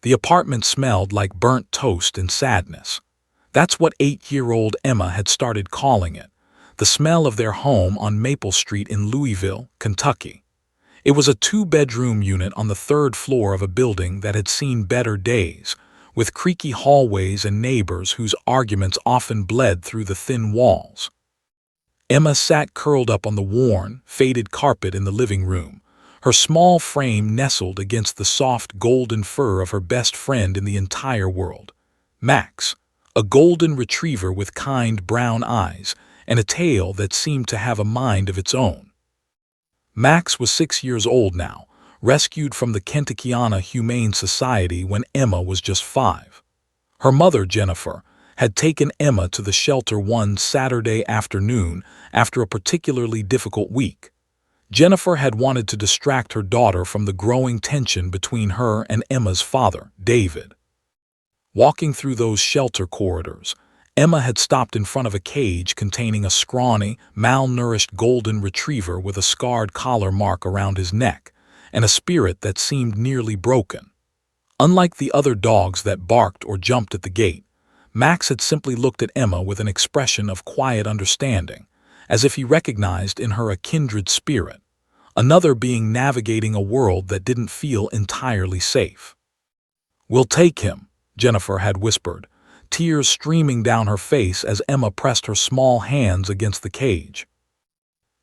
The apartment smelled like burnt toast and sadness. That's what 8-year-old Emma had started calling it, the smell of their home on Maple Street in Louisville, Kentucky. It was a 2-bedroom unit on the 3rd floor of a building that had seen better days, with creaky hallways and neighbors whose arguments often bled through the thin walls. Emma sat curled up on the worn, faded carpet in the living room, her small frame nestled against the soft golden fur of her best friend in the entire world, Max, a golden retriever with kind brown eyes and a tail that seemed to have a mind of its own. Max was 6 years old now, rescued from the Kentuckiana Humane Society when Emma was just 5. Her mother, Jennifer, had taken Emma to the shelter one Saturday afternoon after a particularly difficult week. Jennifer had wanted to distract her daughter from the growing tension between her and Emma's father, David. Walking through those shelter corridors, Emma had stopped in front of a cage containing a scrawny, malnourished golden retriever with a scarred collar mark around his neck and a spirit that seemed nearly broken. Unlike the other dogs that barked or jumped at the gate, Max had simply looked at Emma with an expression of quiet understanding, as if he recognized in her a kindred spirit, another being navigating a world that didn't feel entirely safe. "We'll take him," Jennifer had whispered, tears streaming down her face as Emma pressed her small hands against the cage.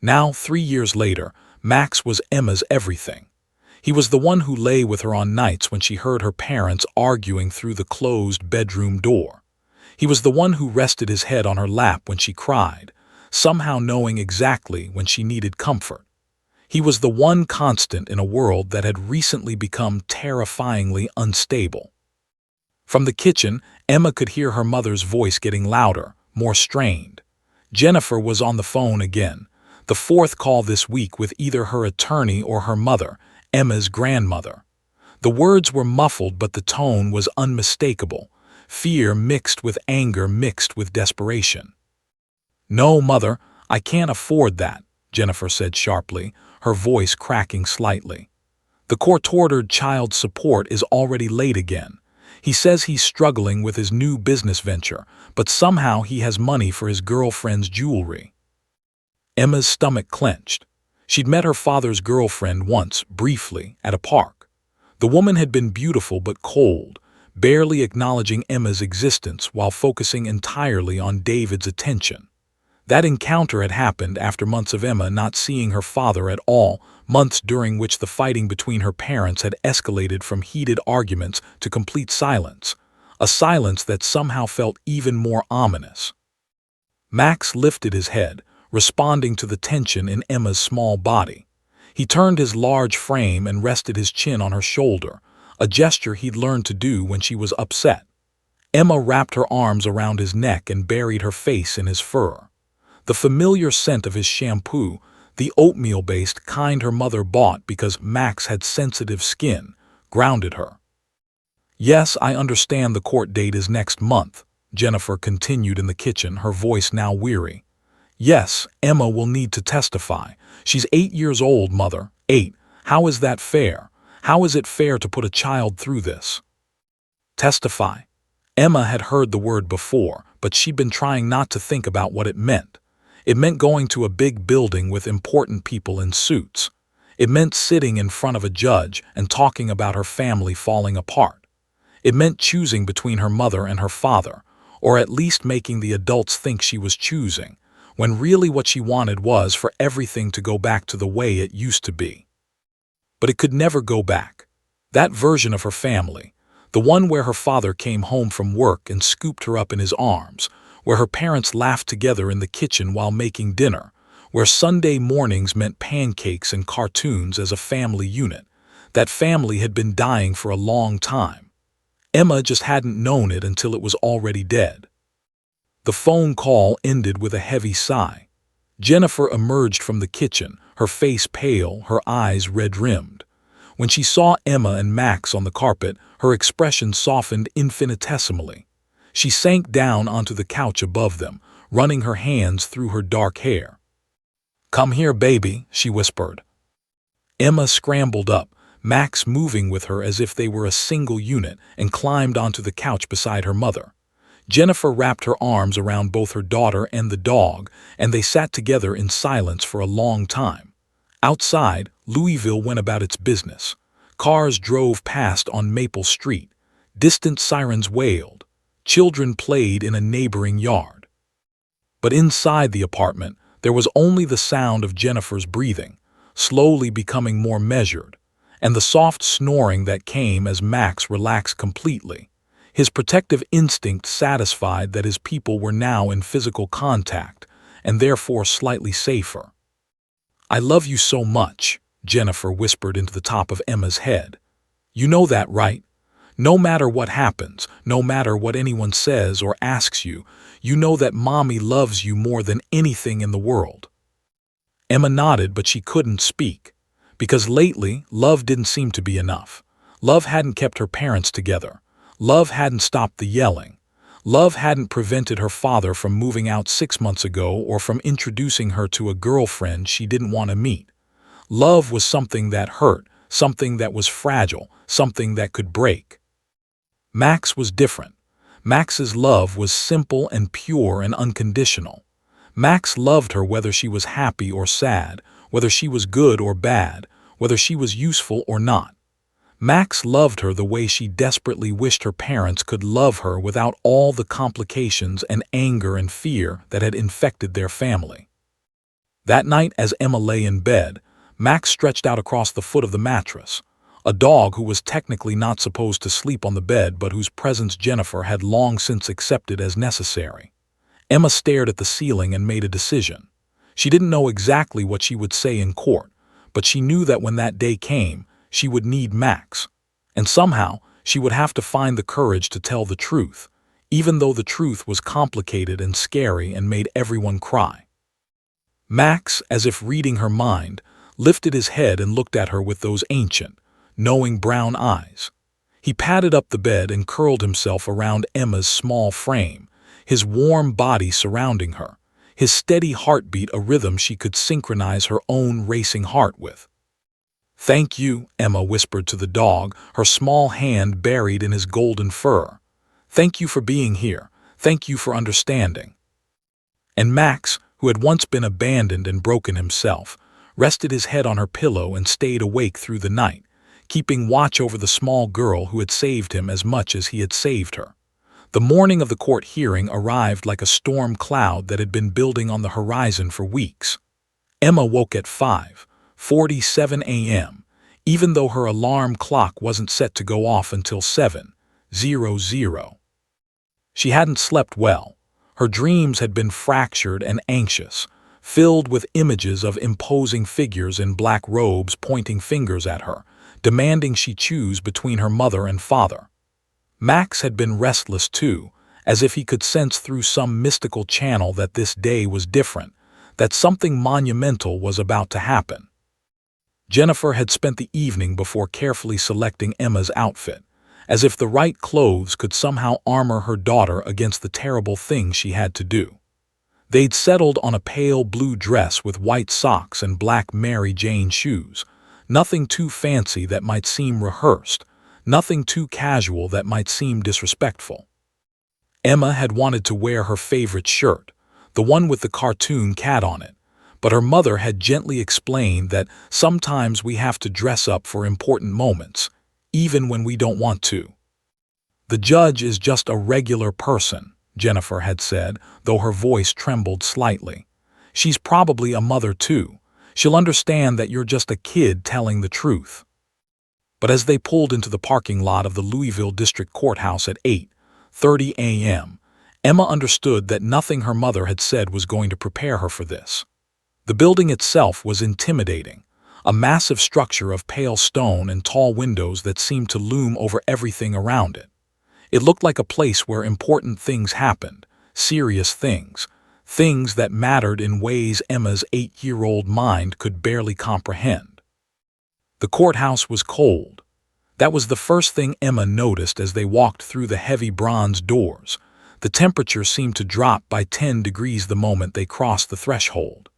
Now, 3 years later, Max was Emma's everything. He was the one who lay with her on nights when she heard her parents arguing through the closed bedroom door. He was the one who rested his head on her lap when she cried, somehow knowing exactly when she needed comfort. He was the one constant in a world that had recently become terrifyingly unstable. From the kitchen, Emma could hear her mother's voice getting louder, more strained. Jennifer was on the phone again, the 4th call this week with either her attorney or her mother, Emma's grandmother. The words were muffled, but the tone was unmistakable, fear mixed with anger mixed with desperation. "No, Mother, I can't afford that," Jennifer said sharply, her voice cracking slightly. "The court-ordered child support is already late again. He says he's struggling with his new business venture, but somehow he has money for his girlfriend's jewelry." Emma's stomach clenched. She'd met her father's girlfriend once, briefly, at a park. The woman had been beautiful but cold, barely acknowledging Emma's existence while focusing entirely on David's attention. That encounter had happened after months of Emma not seeing her father at all, months during which the fighting between her parents had escalated from heated arguments to complete silence, a silence that somehow felt even more ominous. Max lifted his head, responding to the tension in Emma's small body. He turned his large frame and rested his chin on her shoulder, a gesture he'd learned to do when she was upset. Emma wrapped her arms around his neck and buried her face in his fur. The familiar scent of his shampoo, the oatmeal-based kind her mother bought because Max had sensitive skin, grounded her. "Yes, I understand the court date is next month," Jennifer continued in the kitchen, her voice now weary. "Yes, Emma will need to testify. She's 8 years old, Mother. 8. How is that fair? How is it fair to put a child through this?" Testify. Emma had heard the word before, but she'd been trying not to think about what it meant. It meant going to a big building with important people in suits. It meant sitting in front of a judge and talking about her family falling apart. It meant choosing between her mother and her father, or at least making the adults think she was choosing, when really what she wanted was for everything to go back to the way it used to be. But it could never go back. That version of her family, the one where her father came home from work and scooped her up in his arms, where her parents laughed together in the kitchen while making dinner, where Sunday mornings meant pancakes and cartoons as a family unit, that family had been dying for a long time. Emma just hadn't known it until it was already dead. The phone call ended with a heavy sigh. Jennifer emerged from the kitchen, her face pale, her eyes red-rimmed. When she saw Emma and Max on the carpet, her expression softened infinitesimally. She sank down onto the couch above them, running her hands through her dark hair. "Come here, baby," she whispered. Emma scrambled up, Max moving with her as if they were a single unit, and climbed onto the couch beside her mother. Jennifer wrapped her arms around both her daughter and the dog, and they sat together in silence for a long time. Outside, Louisville went about its business. Cars drove past on Maple Street. Distant sirens wailed. Children played in a neighboring yard. But inside the apartment, there was only the sound of Jennifer's breathing, slowly becoming more measured, and the soft snoring that came as Max relaxed completely, his protective instinct satisfied that his people were now in physical contact, and therefore slightly safer. "I love you so much," Jennifer whispered into the top of Emma's head. "You know that, right? No matter what happens, no matter what anyone says or asks you, you know that Mommy loves you more than anything in the world." Emma nodded, but she couldn't speak, because lately love didn't seem to be enough. Love hadn't kept her parents together. Love hadn't stopped the yelling. Love hadn't prevented her father from moving out 6 months ago or from introducing her to a girlfriend she didn't want to meet. Love was something that hurt, something that was fragile, something that could break. Max was different. Max's love was simple and pure and unconditional. Max loved her whether she was happy or sad, whether she was good or bad, whether she was useful or not. Max loved her the way she desperately wished her parents could love her without all the complications and anger and fear that had infected their family. That night, as Emma lay in bed, Max stretched out across the foot of the mattress, a dog who was technically not supposed to sleep on the bed but whose presence Jennifer had long since accepted as necessary. Emma stared at the ceiling and made a decision. She didn't know exactly what she would say in court, but she knew that when that day came, she would need Max, and somehow she would have to find the courage to tell the truth, even though the truth was complicated and scary and made everyone cry. Max, as if reading her mind, lifted his head and looked at her with those ancient, knowing brown eyes. He patted up the bed and curled himself around Emma's small frame, his warm body surrounding her, his steady heartbeat a rhythm she could synchronize her own racing heart with. "Thank you," Emma whispered to the dog, her small hand buried in his golden fur. "Thank you for being here. Thank you for understanding." And Max, who had once been abandoned and broken himself, rested his head on her pillow and stayed awake through the night, keeping watch over the small girl who had saved him as much as he had saved her. The morning of the court hearing arrived like a storm cloud that had been building on the horizon for weeks. Emma woke at 5:47 a.m., even though her alarm clock wasn't set to go off until 7:00. She hadn't slept well. Her dreams had been fractured and anxious, filled with images of imposing figures in black robes pointing fingers at her, demanding she choose between her mother and father. Max had been restless too, as if he could sense through some mystical channel that this day was different, that something monumental was about to happen. Jennifer had spent the evening before carefully selecting Emma's outfit, as if the right clothes could somehow armor her daughter against the terrible things she had to do. They'd settled on a pale blue dress with white socks and black Mary Jane shoes, nothing too fancy that might seem rehearsed, nothing too casual that might seem disrespectful. Emma had wanted to wear her favorite shirt, the one with the cartoon cat on it, but her mother had gently explained that sometimes we have to dress up for important moments, even when we don't want to. "The judge is just a regular person," Jennifer had said, though her voice trembled slightly. "She's probably a mother too. She'll understand that you're just a kid telling the truth." But as they pulled into the parking lot of the Louisville District Courthouse at 8:30 a.m., Emma understood that nothing her mother had said was going to prepare her for this. The building itself was intimidating, a massive structure of pale stone and tall windows that seemed to loom over everything around it. It looked like a place where important things happened, serious things, things that mattered in ways Emma's 8-year-old mind could barely comprehend. The courthouse was cold. That was the first thing Emma noticed as they walked through the heavy bronze doors. The temperature seemed to drop by 10 degrees the moment they crossed the threshold.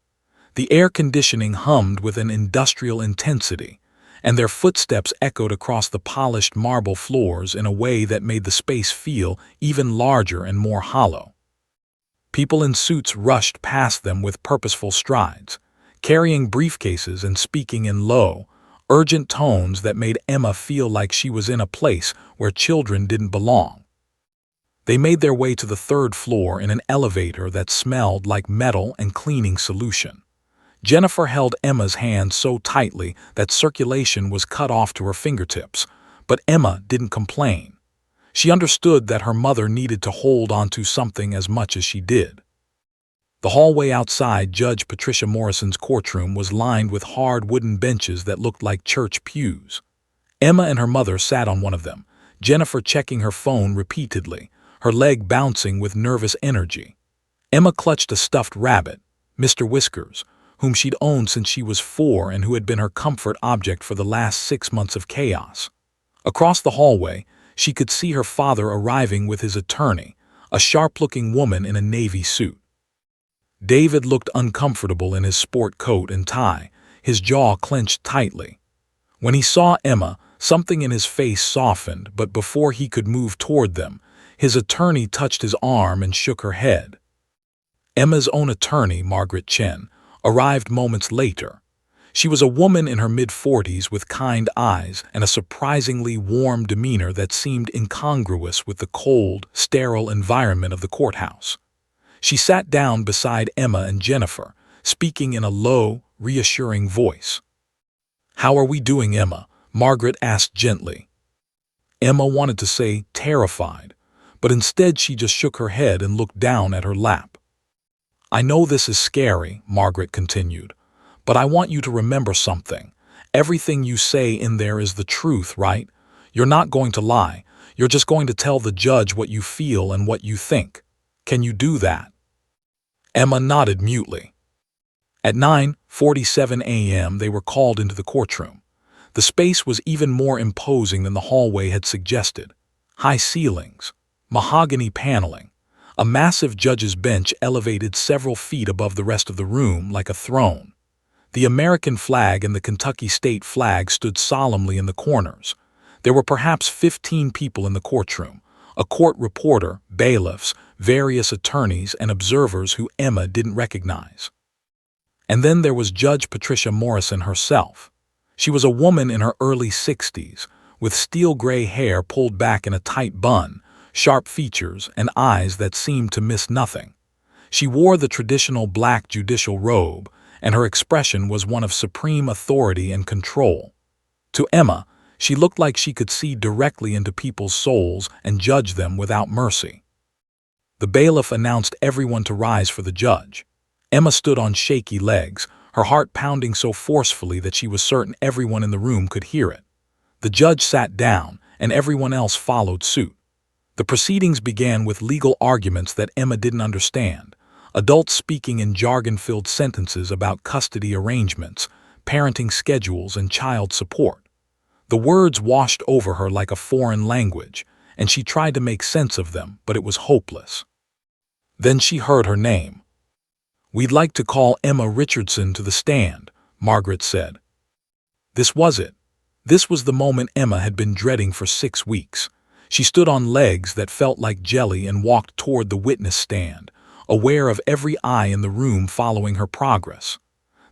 The air conditioning hummed with an industrial intensity, and their footsteps echoed across the polished marble floors in a way that made the space feel even larger and more hollow. People in suits rushed past them with purposeful strides, carrying briefcases and speaking in low, urgent tones that made Emma feel like she was in a place where children didn't belong. They made their way to the third floor in an elevator that smelled like metal and cleaning solution. Jennifer held Emma's hand so tightly that circulation was cut off to her fingertips, but Emma didn't complain. She understood that her mother needed to hold onto something as much as she did. The hallway outside Judge Patricia Morrison's courtroom was lined with hard wooden benches that looked like church pews. Emma and her mother sat on one of them, Jennifer checking her phone repeatedly, her leg bouncing with nervous energy. Emma clutched a stuffed rabbit, Mr. Whiskers, whom she'd owned since she was 4 and who had been her comfort object for the last 6 months of chaos. Across the hallway, she could see her father arriving with his attorney, a sharp-looking woman in a navy suit. David looked uncomfortable in his sport coat and tie, his jaw clenched tightly. When he saw Emma, something in his face softened, but before he could move toward them, his attorney touched his arm and shook her head. Emma's own attorney, Margaret Chen, arrived moments later. She was a woman in her mid-40s with kind eyes and a surprisingly warm demeanor that seemed incongruous with the cold, sterile environment of the courthouse. She sat down beside Emma and Jennifer, speaking in a low, reassuring voice. "How are we doing, Emma?" Margaret asked gently. Emma wanted to say terrified, but instead she just shook her head and looked down at her lap. "I know this is scary," Margaret continued, "but I want you to remember something. Everything you say in there is the truth, right? You're not going to lie. You're just going to tell the judge what you feel and what you think. Can you do that?" Emma nodded mutely. At 9:47 a.m. they were called into the courtroom. The space was even more imposing than the hallway had suggested. High ceilings, mahogany paneling, a massive judge's bench elevated several feet above the rest of the room like a throne. The American flag and the Kentucky state flag stood solemnly in the corners. There were perhaps 15 people in the courtroom, a court reporter, bailiffs, various attorneys, and observers who Emma didn't recognize. And then there was Judge Patricia Morrison herself. She was a woman in her early 60s, with steel gray hair pulled back in a tight bun, sharp features, and eyes that seemed to miss nothing. She wore the traditional black judicial robe, and her expression was one of supreme authority and control. To Emma, she looked like she could see directly into people's souls and judge them without mercy. The bailiff announced everyone to rise for the judge. Emma stood on shaky legs, her heart pounding so forcefully that she was certain everyone in the room could hear it. The judge sat down, and everyone else followed suit. The proceedings began with legal arguments that Emma didn't understand, adults speaking in jargon-filled sentences about custody arrangements, parenting schedules, and child support. The words washed over her like a foreign language, and she tried to make sense of them, but it was hopeless. Then she heard her name. "We'd like to call Emma Richardson to the stand," Margaret said. This was it. This was the moment Emma had been dreading for 6 weeks. She stood on legs that felt like jelly and walked toward the witness stand, aware of every eye in the room following her progress.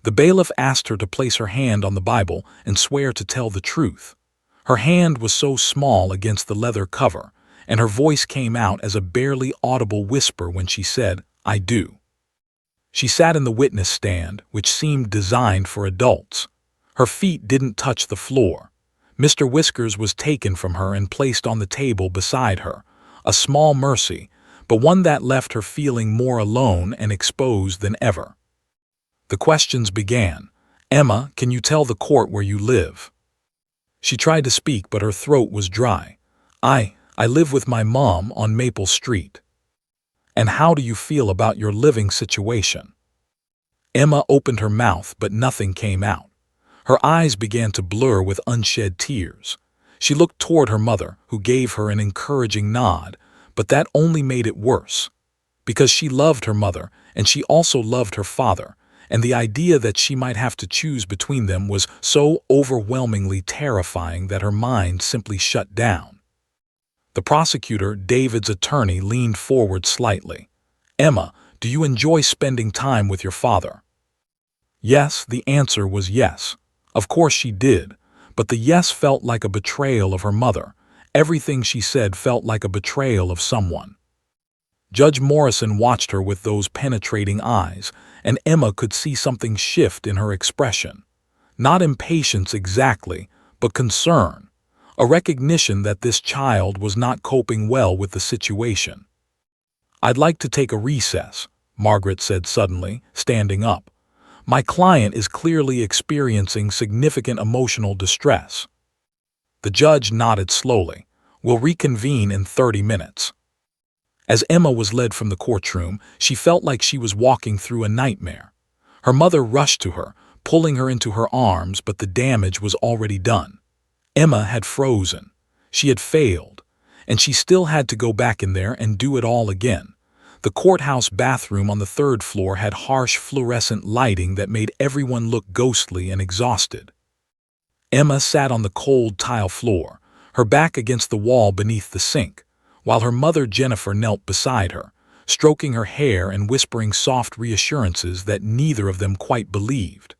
The bailiff asked her to place her hand on the Bible and swear to tell the truth. Her hand was so small against the leather cover, and her voice came out as a barely audible whisper when she said, "I do." She sat in the witness stand, which seemed designed for adults. Her feet didn't touch the floor. Mr. Whiskers was taken from her and placed on the table beside her, a small mercy, but one that left her feeling more alone and exposed than ever. The questions began. "Emma, can you tell the court where you live?" She tried to speak, but her throat was dry. I live with my mom on Maple Street." "And how do you feel about your living situation?" Emma opened her mouth, but nothing came out. Her eyes began to blur with unshed tears. She looked toward her mother, who gave her an encouraging nod, but that only made it worse. Because she loved her mother, and she also loved her father, and the idea that she might have to choose between them was so overwhelmingly terrifying that her mind simply shut down. The prosecutor, David's attorney, leaned forward slightly. "Emma, do you enjoy spending time with your father?" Yes, the answer was yes. Of course she did, but the yes felt like a betrayal of her mother. Everything she said felt like a betrayal of someone. Judge Morrison watched her with those penetrating eyes, and Emma could see something shift in her expression. Not impatience exactly, but concern. A recognition that this child was not coping well with the situation. "I'd like to take a recess," Margaret said suddenly, standing up. "My client is clearly experiencing significant emotional distress." The judge nodded slowly. "We'll reconvene in 30 minutes. As Emma was led from the courtroom, she felt like she was walking through a nightmare. Her mother rushed to her, pulling her into her arms, but the damage was already done. Emma had frozen. She had failed, and she still had to go back in there and do it all again. The courthouse bathroom on the third floor had harsh fluorescent lighting that made everyone look ghostly and exhausted. Emma sat on the cold tile floor, her back against the wall beneath the sink, while her mother Jennifer knelt beside her, stroking her hair and whispering soft reassurances that neither of them quite believed.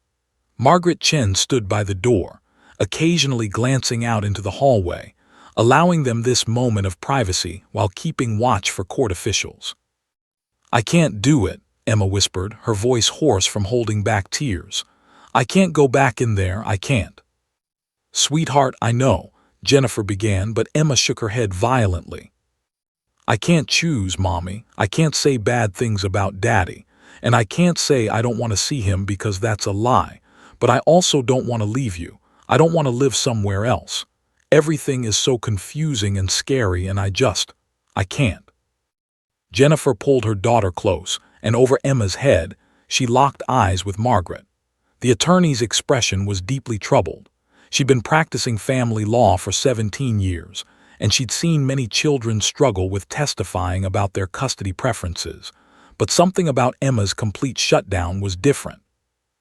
Margaret Chen stood by the door, occasionally glancing out into the hallway, allowing them this moment of privacy while keeping watch for court officials. "I can't do it," Emma whispered, her voice hoarse from holding back tears. "I can't go back in there, I can't." "Sweetheart, I know," Jennifer began, but Emma shook her head violently. "I can't choose, Mommy. I can't say bad things about Daddy, and I can't say I don't want to see him because that's a lie, but I also don't want to leave you. I don't want to live somewhere else. Everything is so confusing and scary, and I can't." Jennifer pulled her daughter close, and over Emma's head, she locked eyes with Margaret. The attorney's expression was deeply troubled. She'd been practicing family law for 17 years, and she'd seen many children struggle with testifying about their custody preferences. But something about Emma's complete shutdown was different.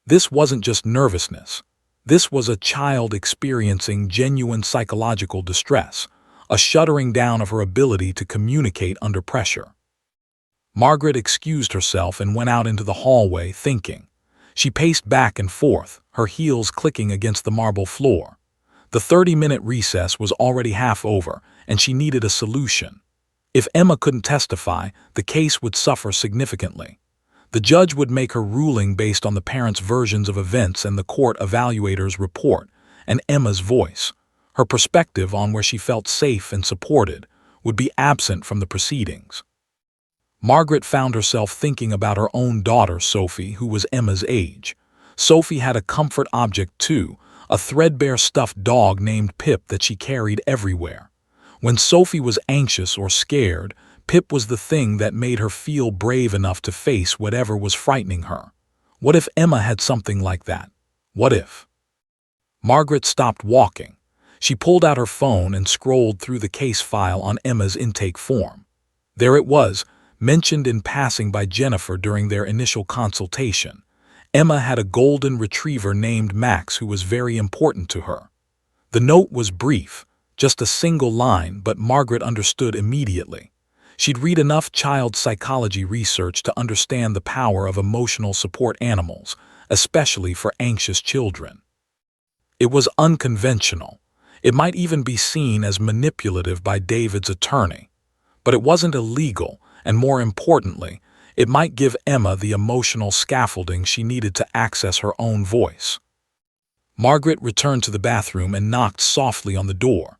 This wasn't just nervousness. This was a child experiencing genuine psychological distress, a shuttering down of her ability to communicate under pressure. Margaret excused herself and went out into the hallway, thinking. She paced back and forth, her heels clicking against the marble floor. The 30-minute recess was already half over, and she needed a solution. If Emma couldn't testify, the case would suffer significantly. The judge would make her ruling based on the parents' versions of events and the court evaluator's report, and Emma's voice, her perspective on where she felt safe and supported, would be absent from the proceedings. Margaret found herself thinking about her own daughter, Sophie, who was Emma's age. Sophie had a comfort object too, a threadbare stuffed dog named Pip that she carried everywhere. When Sophie was anxious or scared, Pip was the thing that made her feel brave enough to face whatever was frightening her. What if Emma had something like that? What if? Margaret stopped walking. She pulled out her phone and scrolled through the case file on Emma's intake form. There it was, mentioned in passing by Jennifer during their initial consultation. Emma had a golden retriever named Max who was very important to her. The note was brief, just a single line, but Margaret understood immediately. She'd read enough child psychology research to understand the power of emotional support animals, especially for anxious children. It was unconventional. It might even be seen as manipulative by David's attorney. But it wasn't illegal, and more importantly, it might give Emma the emotional scaffolding she needed to access her own voice. Margaret returned to the bathroom and knocked softly on the door.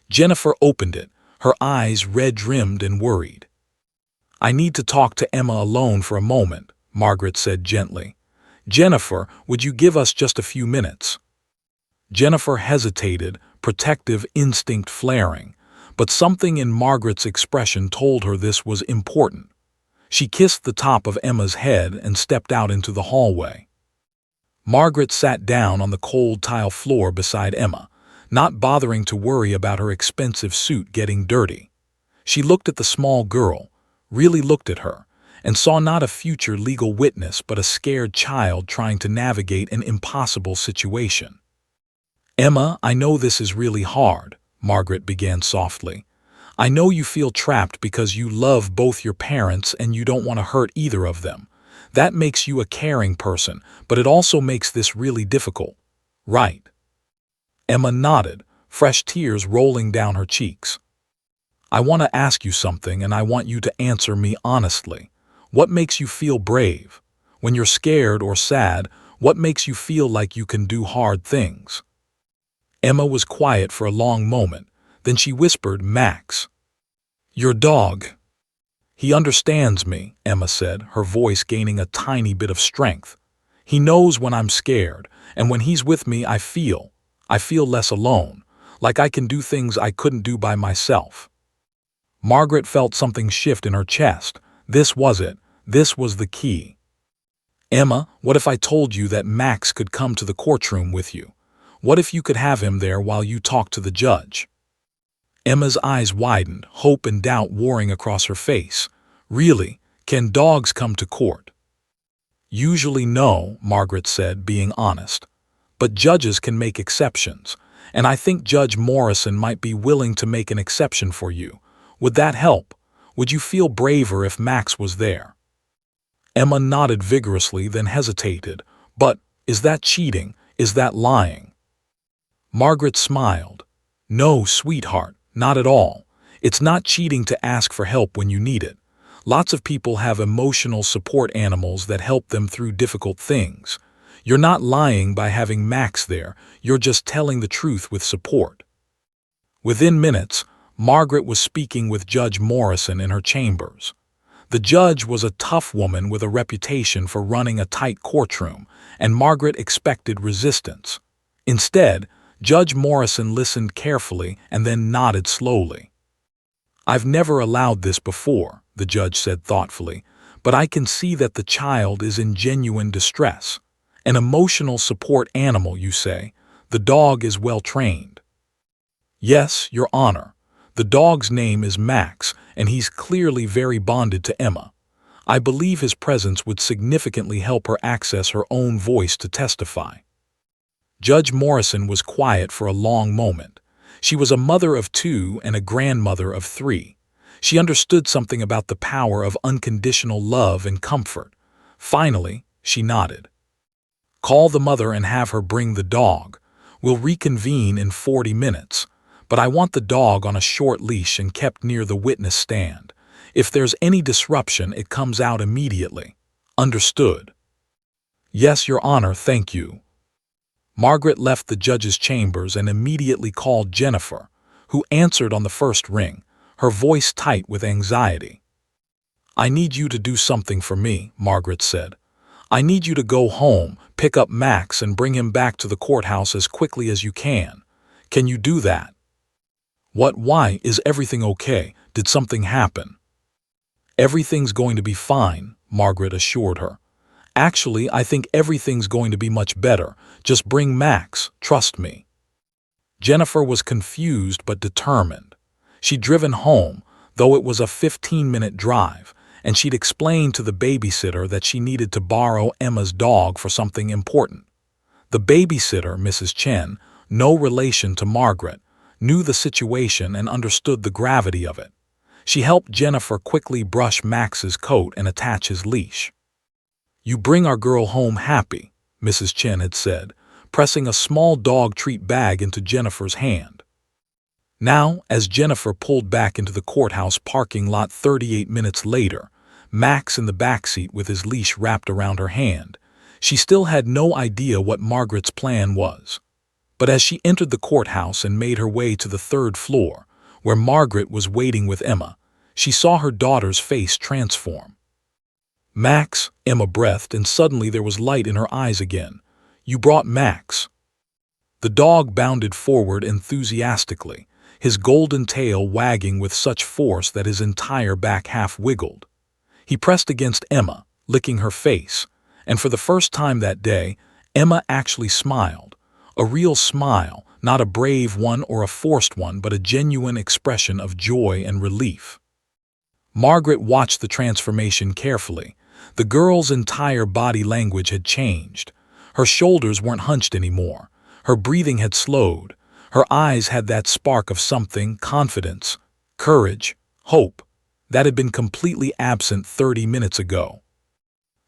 Jennifer opened it, her eyes red-rimmed and worried. "I need to talk to Emma alone for a moment," Margaret said gently. "Jennifer, would you give us just a few minutes?" Jennifer hesitated, protective instinct flaring, but something in Margaret's expression told her this was important. She kissed the top of Emma's head and stepped out into the hallway. Margaret sat down on the cold tile floor beside Emma, not bothering to worry about her expensive suit getting dirty. She looked at the small girl, really looked at her, and saw not a future legal witness but a scared child trying to navigate an impossible situation. "Emma, I know this is really hard," Margaret began softly. "I know you feel trapped because you love both your parents and you don't want to hurt either of them. That makes you a caring person, but it also makes this really difficult, right?" Emma nodded, fresh tears rolling down her cheeks. "I want to ask you something, and I want you to answer me honestly. What makes you feel brave? When you're scared or sad, what makes you feel like you can do hard things?" Emma was quiet for a long moment, then she whispered, "Max. Your dog." "He understands me," Emma said, her voice gaining a tiny bit of strength. "He knows when I'm scared, and when he's with me I feel less alone, like I can do things I couldn't do by myself." Margaret felt something shift in her chest. This was it. This was the key. "Emma, what if I told you that Max could come to the courtroom with you? What if you could have him there while you talk to the judge?" Emma's eyes widened, hope and doubt warring across her face. "Really? Can dogs come to court?" "Usually no," Margaret said, being honest. "But judges can make exceptions, and I think Judge Morrison might be willing to make an exception for you. Would that help? Would you feel braver if Max was there?" Emma nodded vigorously, then hesitated. "But is that cheating? Is that lying?" Margaret smiled. "No, sweetheart, not at all. It's not cheating to ask for help when you need it. Lots of people have emotional support animals that help them through difficult things. You're not lying by having Max there, you're just telling the truth with support." Within minutes, Margaret was speaking with Judge Morrison in her chambers. The judge was a tough woman with a reputation for running a tight courtroom, and Margaret expected resistance. Instead, Judge Morrison listened carefully and then nodded slowly. "I've never allowed this before," the judge said thoughtfully, "but I can see that the child is in genuine distress. An emotional support animal, you say? The dog is well trained?" "Yes, Your Honor. The dog's name is Max, and he's clearly very bonded to Emma. I believe his presence would significantly help her access her own voice to testify." Judge Morrison was quiet for a long moment. She was a mother of 2 and a grandmother of 3. She understood something about the power of unconditional love and comfort. Finally, she nodded. "Call the mother and have her bring the dog. We'll reconvene in 40 minutes. But I want the dog on a short leash and kept near the witness stand. If there's any disruption, it comes out immediately. Understood?" "Yes, Your Honor, thank you." Margaret left the judge's chambers and immediately called Jennifer, who answered on the first ring, her voice tight with anxiety. "I need you to do something for me," Margaret said. "I need you to go home, pick up Max, and bring him back to the courthouse as quickly as you can. Can you do that?" Why, is everything okay? Did something happen?" "Everything's going to be fine," Margaret assured her. "Actually, I think everything's going to be much better. Just bring Max, trust me." Jennifer was confused but determined. She'd driven home, though it was a 15-minute drive, and she'd explained to the babysitter that she needed to borrow Emma's dog for something important. The babysitter, Mrs. Chen, no relation to Margaret, knew the situation and understood the gravity of it. She helped Jennifer quickly brush Max's coat and attach his leash. "You bring our girl home happy," Mrs. Chen had said, pressing a small dog treat bag into Jennifer's hand. Now, as Jennifer pulled back into the courthouse parking lot 38 minutes later, Max in the backseat with his leash wrapped around her hand, she still had no idea what Margaret's plan was. But as she entered the courthouse and made her way to the 3rd floor, where Margaret was waiting with Emma, she saw her daughter's face transform. "Max," Emma breathed, and suddenly there was light in her eyes again. "You brought Max." The dog bounded forward enthusiastically, his golden tail wagging with such force that his entire back half wiggled. He pressed against Emma, licking her face, and for the first time that day, Emma actually smiled. A real smile, not a brave one or a forced one, but a genuine expression of joy and relief. Margaret watched the transformation carefully. The girl's entire body language had changed. Her shoulders weren't hunched anymore. Her breathing had slowed. Her eyes had that spark of something, confidence, courage, hope, that had been completely absent 30 minutes ago.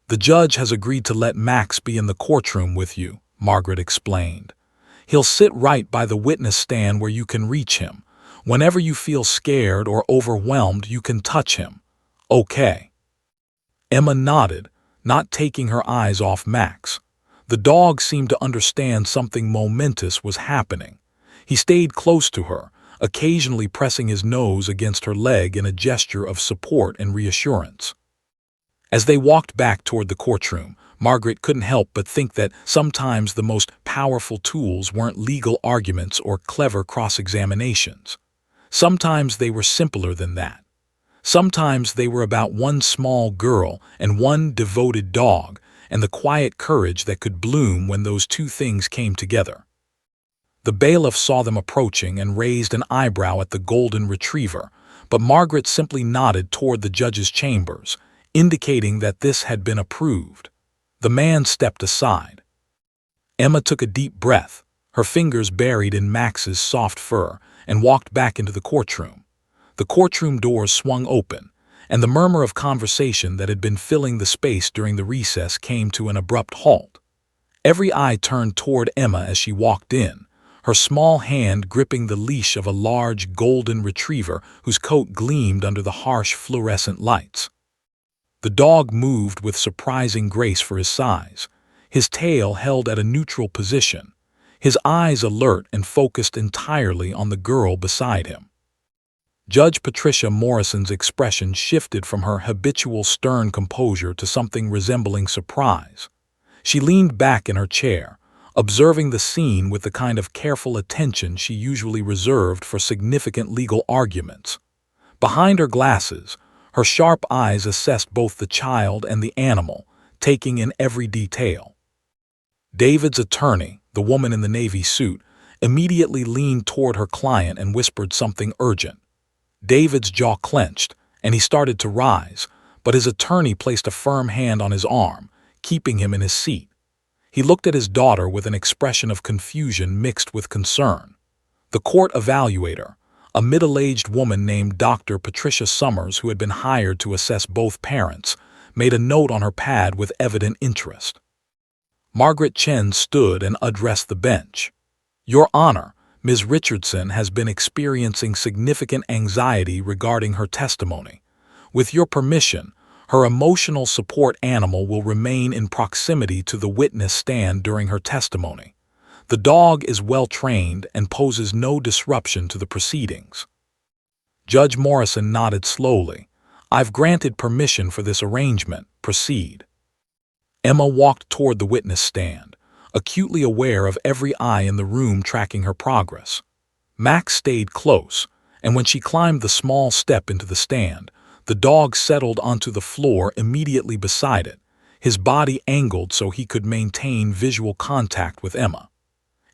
"The judge has agreed to let Max be in the courtroom with you," Margaret explained. "He'll sit right by the witness stand where you can reach him. Whenever you feel scared or overwhelmed, you can touch him. Okay." Emma nodded, not taking her eyes off Max. The dog seemed to understand something momentous was happening. He stayed close to her, occasionally pressing his nose against her leg in a gesture of support and reassurance. As they walked back toward the courtroom, Margaret couldn't help but think that sometimes the most powerful tools weren't legal arguments or clever cross-examinations. Sometimes they were simpler than that. Sometimes they were about one small girl and one devoted dog, and the quiet courage that could bloom when those two things came together. The bailiff saw them approaching and raised an eyebrow at the golden retriever, but Margaret simply nodded toward the judge's chambers, indicating that this had been approved. The man stepped aside. Emma took a deep breath, her fingers buried in Max's soft fur, and walked back into the courtroom. The courtroom doors swung open, and the murmur of conversation that had been filling the space during the recess came to an abrupt halt. Every eye turned toward Emma as she walked in, her small hand gripping the leash of a large golden retriever whose coat gleamed under the harsh fluorescent lights. The dog moved with surprising grace for his size, his tail held at a neutral position, his eyes alert and focused entirely on the girl beside him. Judge Patricia Morrison's expression shifted from her habitual stern composure to something resembling surprise. She leaned back in her chair, observing the scene with the kind of careful attention she usually reserved for significant legal arguments. Behind her glasses, her sharp eyes assessed both the child and the animal, taking in every detail. David's attorney, the woman in the navy suit, immediately leaned toward her client and whispered something urgent. David's jaw clenched, and he started to rise, but his attorney placed a firm hand on his arm, keeping him in his seat. He looked at his daughter with an expression of confusion mixed with concern. The court evaluator, a middle-aged woman named Dr. Patricia Summers, who had been hired to assess both parents, made a note on her pad with evident interest. Margaret Chen stood and addressed the bench. "Your Honor, Ms. Richardson has been experiencing significant anxiety regarding her testimony. With your permission, her emotional support animal will remain in proximity to the witness stand during her testimony. The dog is well trained and poses no disruption to the proceedings." Judge Morrison nodded slowly. "I've granted permission for this arrangement. Proceed." Emma walked toward the witness stand, acutely aware of every eye in the room tracking her progress. Max stayed close, and when she climbed the small step into the stand, the dog settled onto the floor immediately beside it, his body angled so he could maintain visual contact with Emma.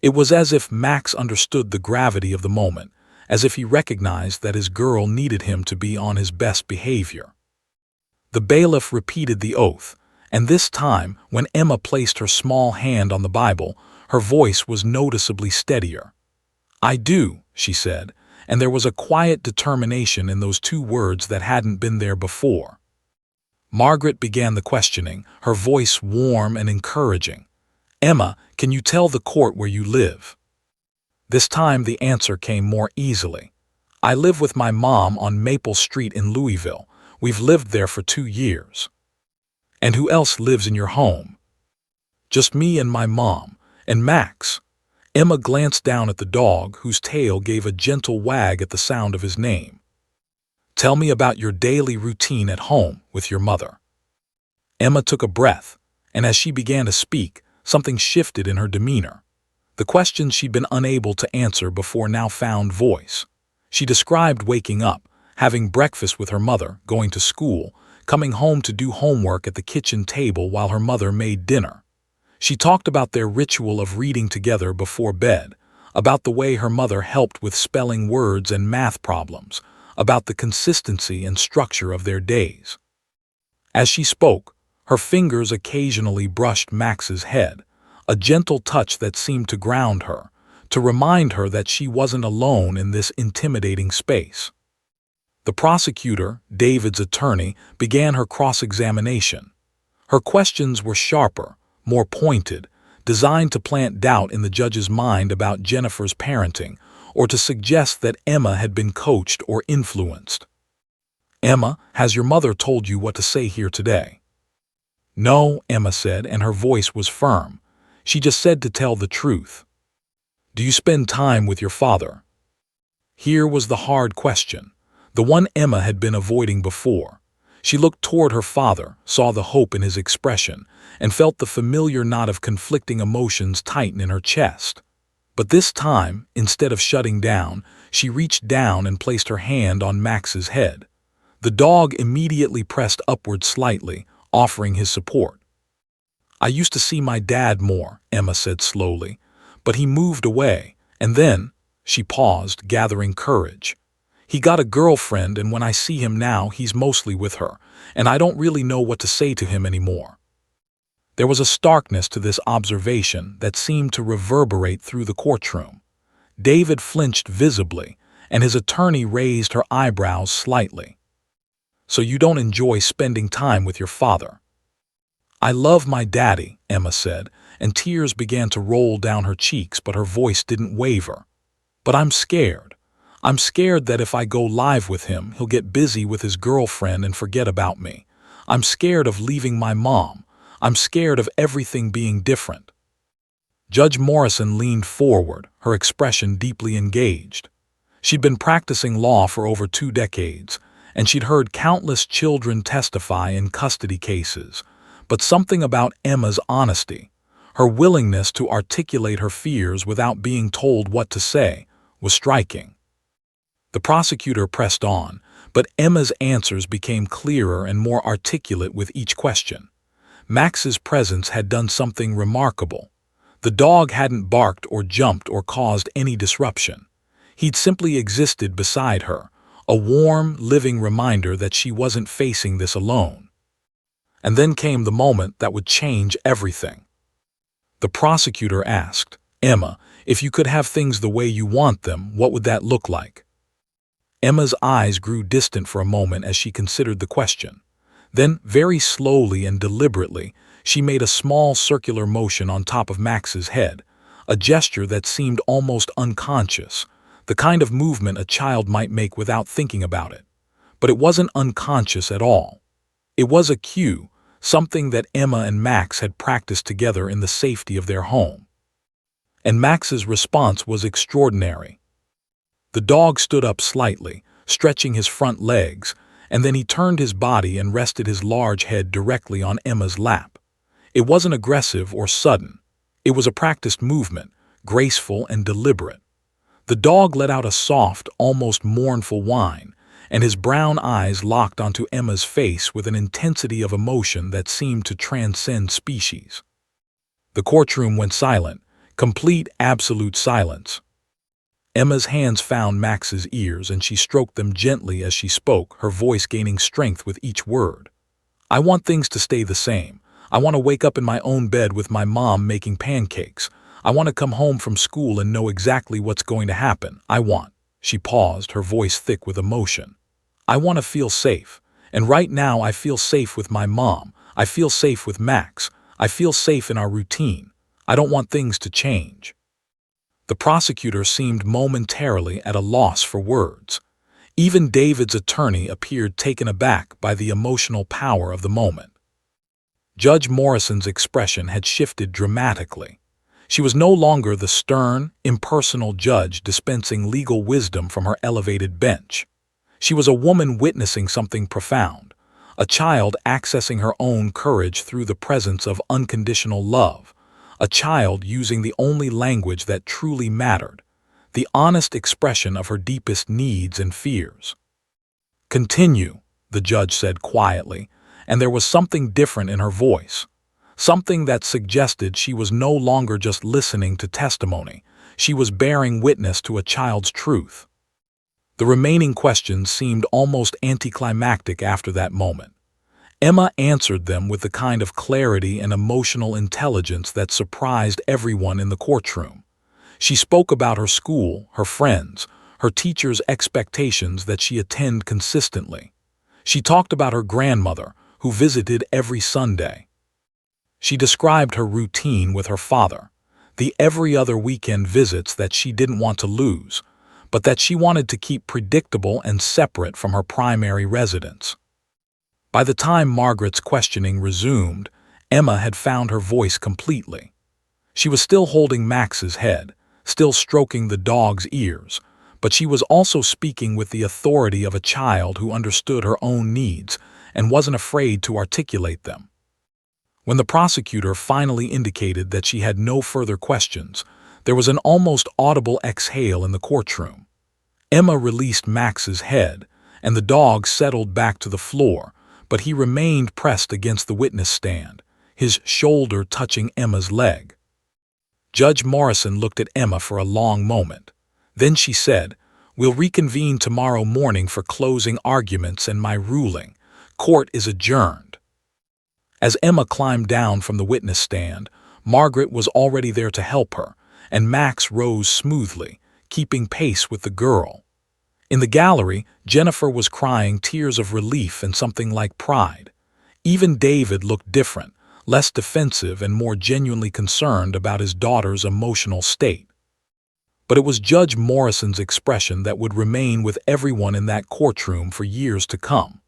It was as if Max understood the gravity of the moment, as if he recognized that his girl needed him to be on his best behavior. The bailiff repeated the oath, and this time, when Emma placed her small hand on the Bible, her voice was noticeably steadier. "I do," she said, and there was a quiet determination in those two words that hadn't been there before. Margaret began the questioning, her voice warm and encouraging. "Emma, can you tell the court where you live?" This time the answer came more easily. "I live with my mom on Maple Street in Louisville. We've lived there for 2 years." "And who else lives in your home?" "Just me and my mom, and Max." Emma glanced down at the dog, whose tail gave a gentle wag at the sound of his name. "Tell me about your daily routine at home with your mother." Emma took a breath, and as she began to speak, something shifted in her demeanor. The questions she'd been unable to answer before now found voice. She described waking up, having breakfast with her mother, going to school, coming home to do homework at the kitchen table while her mother made dinner. She talked about their ritual of reading together before bed, about the way her mother helped with spelling words and math problems, about the consistency and structure of their days. As she spoke, her fingers occasionally brushed Max's head, a gentle touch that seemed to ground her, to remind her that she wasn't alone in this intimidating space. The prosecutor, David's attorney, began her cross-examination. Her questions were sharper, more pointed, designed to plant doubt in the judge's mind about Jennifer's parenting, or to suggest that Emma had been coached or influenced. "Emma, has your mother told you what to say here today?" "No," Emma said, and her voice was firm. "She just said to tell the truth." "Do you spend time with your father?" Here was the hard question, the one Emma had been avoiding before. She looked toward her father, saw the hope in his expression, and felt the familiar knot of conflicting emotions tighten in her chest. But this time, instead of shutting down, she reached down and placed her hand on Max's head. The dog immediately pressed upward slightly, offering his support. "I used to see my dad more," Emma said slowly, "but he moved away, and then," she paused, gathering courage, "he got a girlfriend, and when I see him now, he's mostly with her, and I don't really know what to say to him anymore." There was a starkness to this observation that seemed to reverberate through the courtroom. David flinched visibly, and his attorney raised her eyebrows slightly. "So you don't enjoy spending time with your father?" "I love my daddy," Emma said, and tears began to roll down her cheeks, but her voice didn't waver. "But I'm scared. I'm scared that if I go live with him, he'll get busy with his girlfriend and forget about me. I'm scared of leaving my mom. I'm scared of everything being different." Judge Morrison leaned forward, her expression deeply engaged. She'd been practicing law for over 2 decades, and she'd heard countless children testify in custody cases. But something about Emma's honesty, her willingness to articulate her fears without being told what to say, was striking. The prosecutor pressed on, but Emma's answers became clearer and more articulate with each question. Max's presence had done something remarkable. The dog hadn't barked or jumped or caused any disruption. He'd simply existed beside her, a warm, living reminder that she wasn't facing this alone. And then came the moment that would change everything. The prosecutor asked, "Emma, if you could have things the way you want them, what would that look like?" Emma's eyes grew distant for a moment as she considered the question. Then, very slowly and deliberately, she made a small circular motion on top of Max's head, a gesture that seemed almost unconscious, the kind of movement a child might make without thinking about it. But it wasn't unconscious at all. It was a cue, something that Emma and Max had practiced together in the safety of their home. And Max's response was extraordinary. The dog stood up slightly, stretching his front legs, and then he turned his body and rested his large head directly on Emma's lap. It wasn't aggressive or sudden. It was a practiced movement, graceful and deliberate. The dog let out a soft, almost mournful whine, and his brown eyes locked onto Emma's face with an intensity of emotion that seemed to transcend species. The courtroom went silent, complete, absolute silence. Emma's hands found Max's ears, and she stroked them gently as she spoke, her voice gaining strength with each word. "I want things to stay the same. I want to wake up in my own bed with my mom making pancakes. I want to come home from school and know exactly what's going to happen. I want—" She paused, her voice thick with emotion. "I want to feel safe. And right now I feel safe with my mom. I feel safe with Max. I feel safe in our routine. I don't want things to change." The prosecutor seemed momentarily at a loss for words. Even David's attorney appeared taken aback by the emotional power of the moment. Judge Morrison's expression had shifted dramatically. She was no longer the stern, impersonal judge dispensing legal wisdom from her elevated bench. She was a woman witnessing something profound, a child accessing her own courage through the presence of unconditional love, a child using the only language that truly mattered, the honest expression of her deepest needs and fears. "Continue," the judge said quietly, and there was something different in her voice, something that suggested she was no longer just listening to testimony, she was bearing witness to a child's truth. The remaining questions seemed almost anticlimactic after that moment. Emma answered them with the kind of clarity and emotional intelligence that surprised everyone in the courtroom. She spoke about her school, her friends, her teachers' expectations that she attend consistently. She talked about her grandmother, who visited every Sunday. She described her routine with her father, the every other weekend visits that she didn't want to lose, but that she wanted to keep predictable and separate from her primary residence. By the time Margaret's questioning resumed, Emma had found her voice completely. She was still holding Max's head, still stroking the dog's ears, but she was also speaking with the authority of a child who understood her own needs and wasn't afraid to articulate them. When the prosecutor finally indicated that she had no further questions, there was an almost audible exhale in the courtroom. Emma released Max's head, and the dog settled back to the floor, but he remained pressed against the witness stand, his shoulder touching Emma's leg. Judge Morrison looked at Emma for a long moment. Then she said, "We'll reconvene tomorrow morning for closing arguments and my ruling. Court is adjourned." As Emma climbed down from the witness stand, Margaret was already there to help her, and Max rose smoothly, keeping pace with the girl. In the gallery, Jennifer was crying tears of relief and something like pride. Even David looked different, less defensive and more genuinely concerned about his daughter's emotional state. But it was Judge Morrison's expression that would remain with everyone in that courtroom for years to come.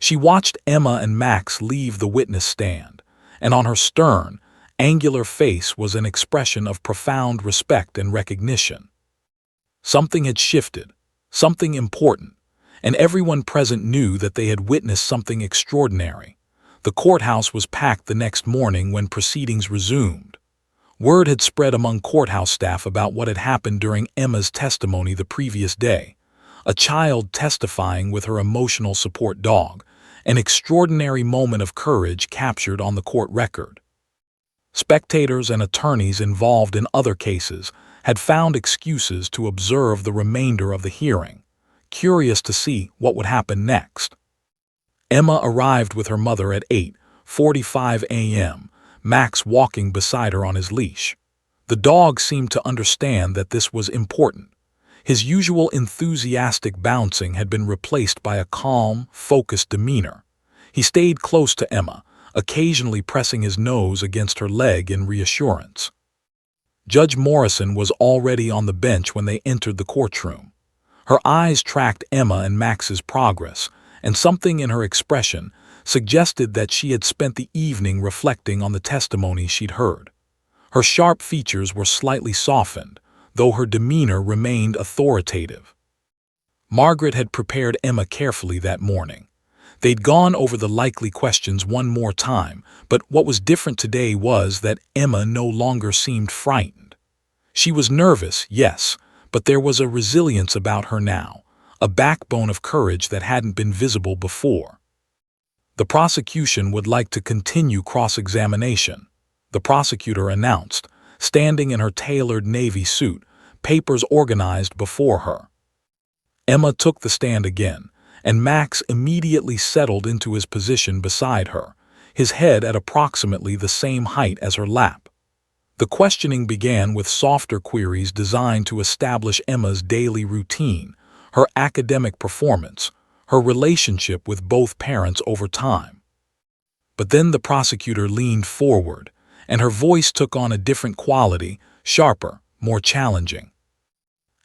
She watched Emma and Max leave the witness stand, and on her stern, angular face was an expression of profound respect and recognition. Something had shifted, something important, and everyone present knew that they had witnessed something extraordinary. The courthouse was packed the next morning when proceedings resumed. Word had spread among courthouse staff about what had happened during Emma's testimony the previous day. A child testifying with her emotional support dog, an extraordinary moment of courage captured on the court record. Spectators and attorneys involved in other cases had found excuses to observe the remainder of the hearing, curious to see what would happen next. Emma arrived with her mother at 8:45 a.m., Max walking beside her on his leash. The dog seemed to understand that this was important. His usual enthusiastic bouncing had been replaced by a calm, focused demeanor. He stayed close to Emma, occasionally pressing his nose against her leg in reassurance. Judge Morrison was already on the bench when they entered the courtroom. Her eyes tracked Emma and Max's progress, and something in her expression suggested that she had spent the evening reflecting on the testimony she'd heard. Her sharp features were slightly softened, though her demeanor remained authoritative. Margaret had prepared Emma carefully that morning. They'd gone over the likely questions one more time, but what was different today was that Emma no longer seemed frightened. She was nervous, yes, but there was a resilience about her now, a backbone of courage that hadn't been visible before. The prosecution would like to continue cross-examination, the prosecutor announced, standing in her tailored navy suit, papers organized before her. Emma took the stand again, and Max immediately settled into his position beside her, his head at approximately the same height as her lap. The questioning began with softer queries designed to establish Emma's daily routine, her academic performance, her relationship with both parents over time. But then the prosecutor leaned forward, and her voice took on a different quality, sharper, more challenging.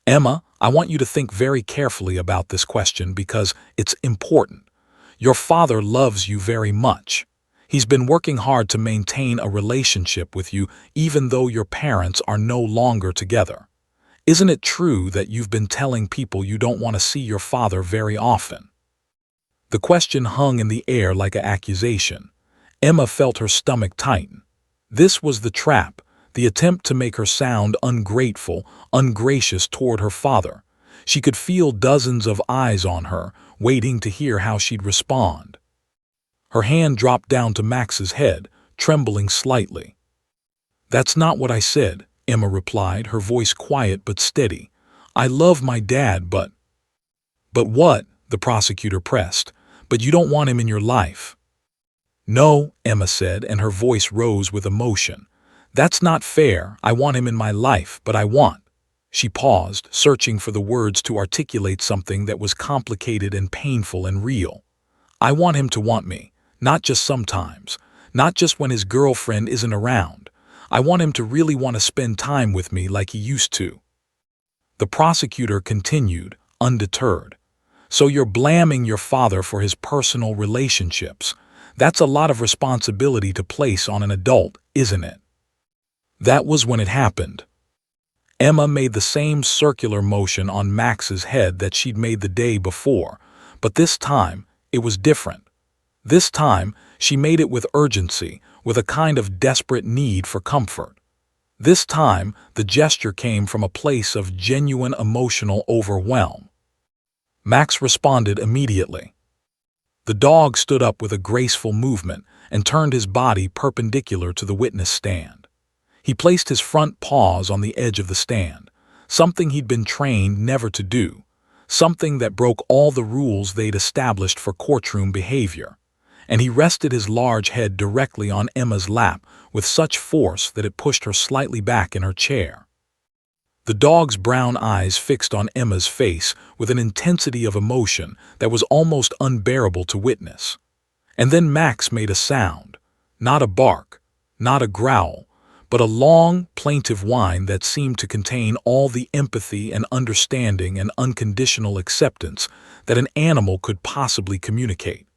"Emma, I want you to think very carefully about this question because it's important. Your father loves you very much. He's been working hard to maintain a relationship with you even though your parents are no longer together. Isn't it true that you've been telling people you don't want to see your father very often?" The question hung in the air like an accusation. Emma felt her stomach tighten. This was the trap, the attempt to make her sound ungrateful, ungracious toward her father. She could feel dozens of eyes on her, waiting to hear how she'd respond. Her hand dropped down to Max's head, trembling slightly. "That's not what I said," Emma replied, her voice quiet but steady. "I love my dad, but..." But what? The prosecutor pressed. But you don't want him in your life. No, Emma said, and her voice rose with emotion. That's not fair. I want him in my life, but I want. She paused, searching for the words to articulate something that was complicated and painful and real. I want him to want me, not just sometimes, not just when his girlfriend isn't around. I want him to really want to spend time with me like he used to. The prosecutor continued, undeterred. So you're blaming your father for his personal relationships. That's a lot of responsibility to place on an adult, isn't it? That was when it happened. Emma made the same circular motion on Max's head that she'd made the day before, but this time it was different. This time she made it with urgency, with a kind of desperate need for comfort. This time the gesture came from a place of genuine emotional overwhelm. Max responded immediately. The dog stood up with a graceful movement and turned his body perpendicular to the witness stand. He placed his front paws on the edge of the stand, something he'd been trained never to do, something that broke all the rules they'd established for courtroom behavior. And he rested his large head directly on Emma's lap with such force that it pushed her slightly back in her chair. The dog's brown eyes fixed on Emma's face with an intensity of emotion that was almost unbearable to witness. And then Max made a sound, not a bark, not a growl, but a long, plaintive whine that seemed to contain all the empathy and understanding and unconditional acceptance that an animal could possibly communicate.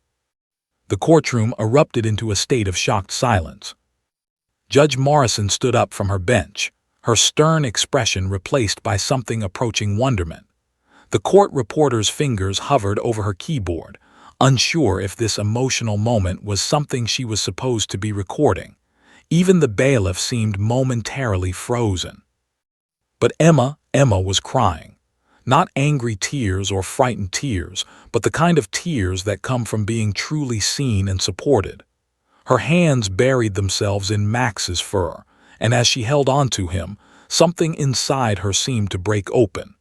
The courtroom erupted into a state of shocked silence. Judge Morrison stood up from her bench, her stern expression replaced by something approaching wonderment. The court reporter's fingers hovered over her keyboard, unsure if this emotional moment was something she was supposed to be recording. Even the bailiff seemed momentarily frozen. But Emma was crying. Not angry tears or frightened tears, but the kind of tears that come from being truly seen and supported. Her hands buried themselves in Max's fur, and as she held on to him, something inside her seemed to break open.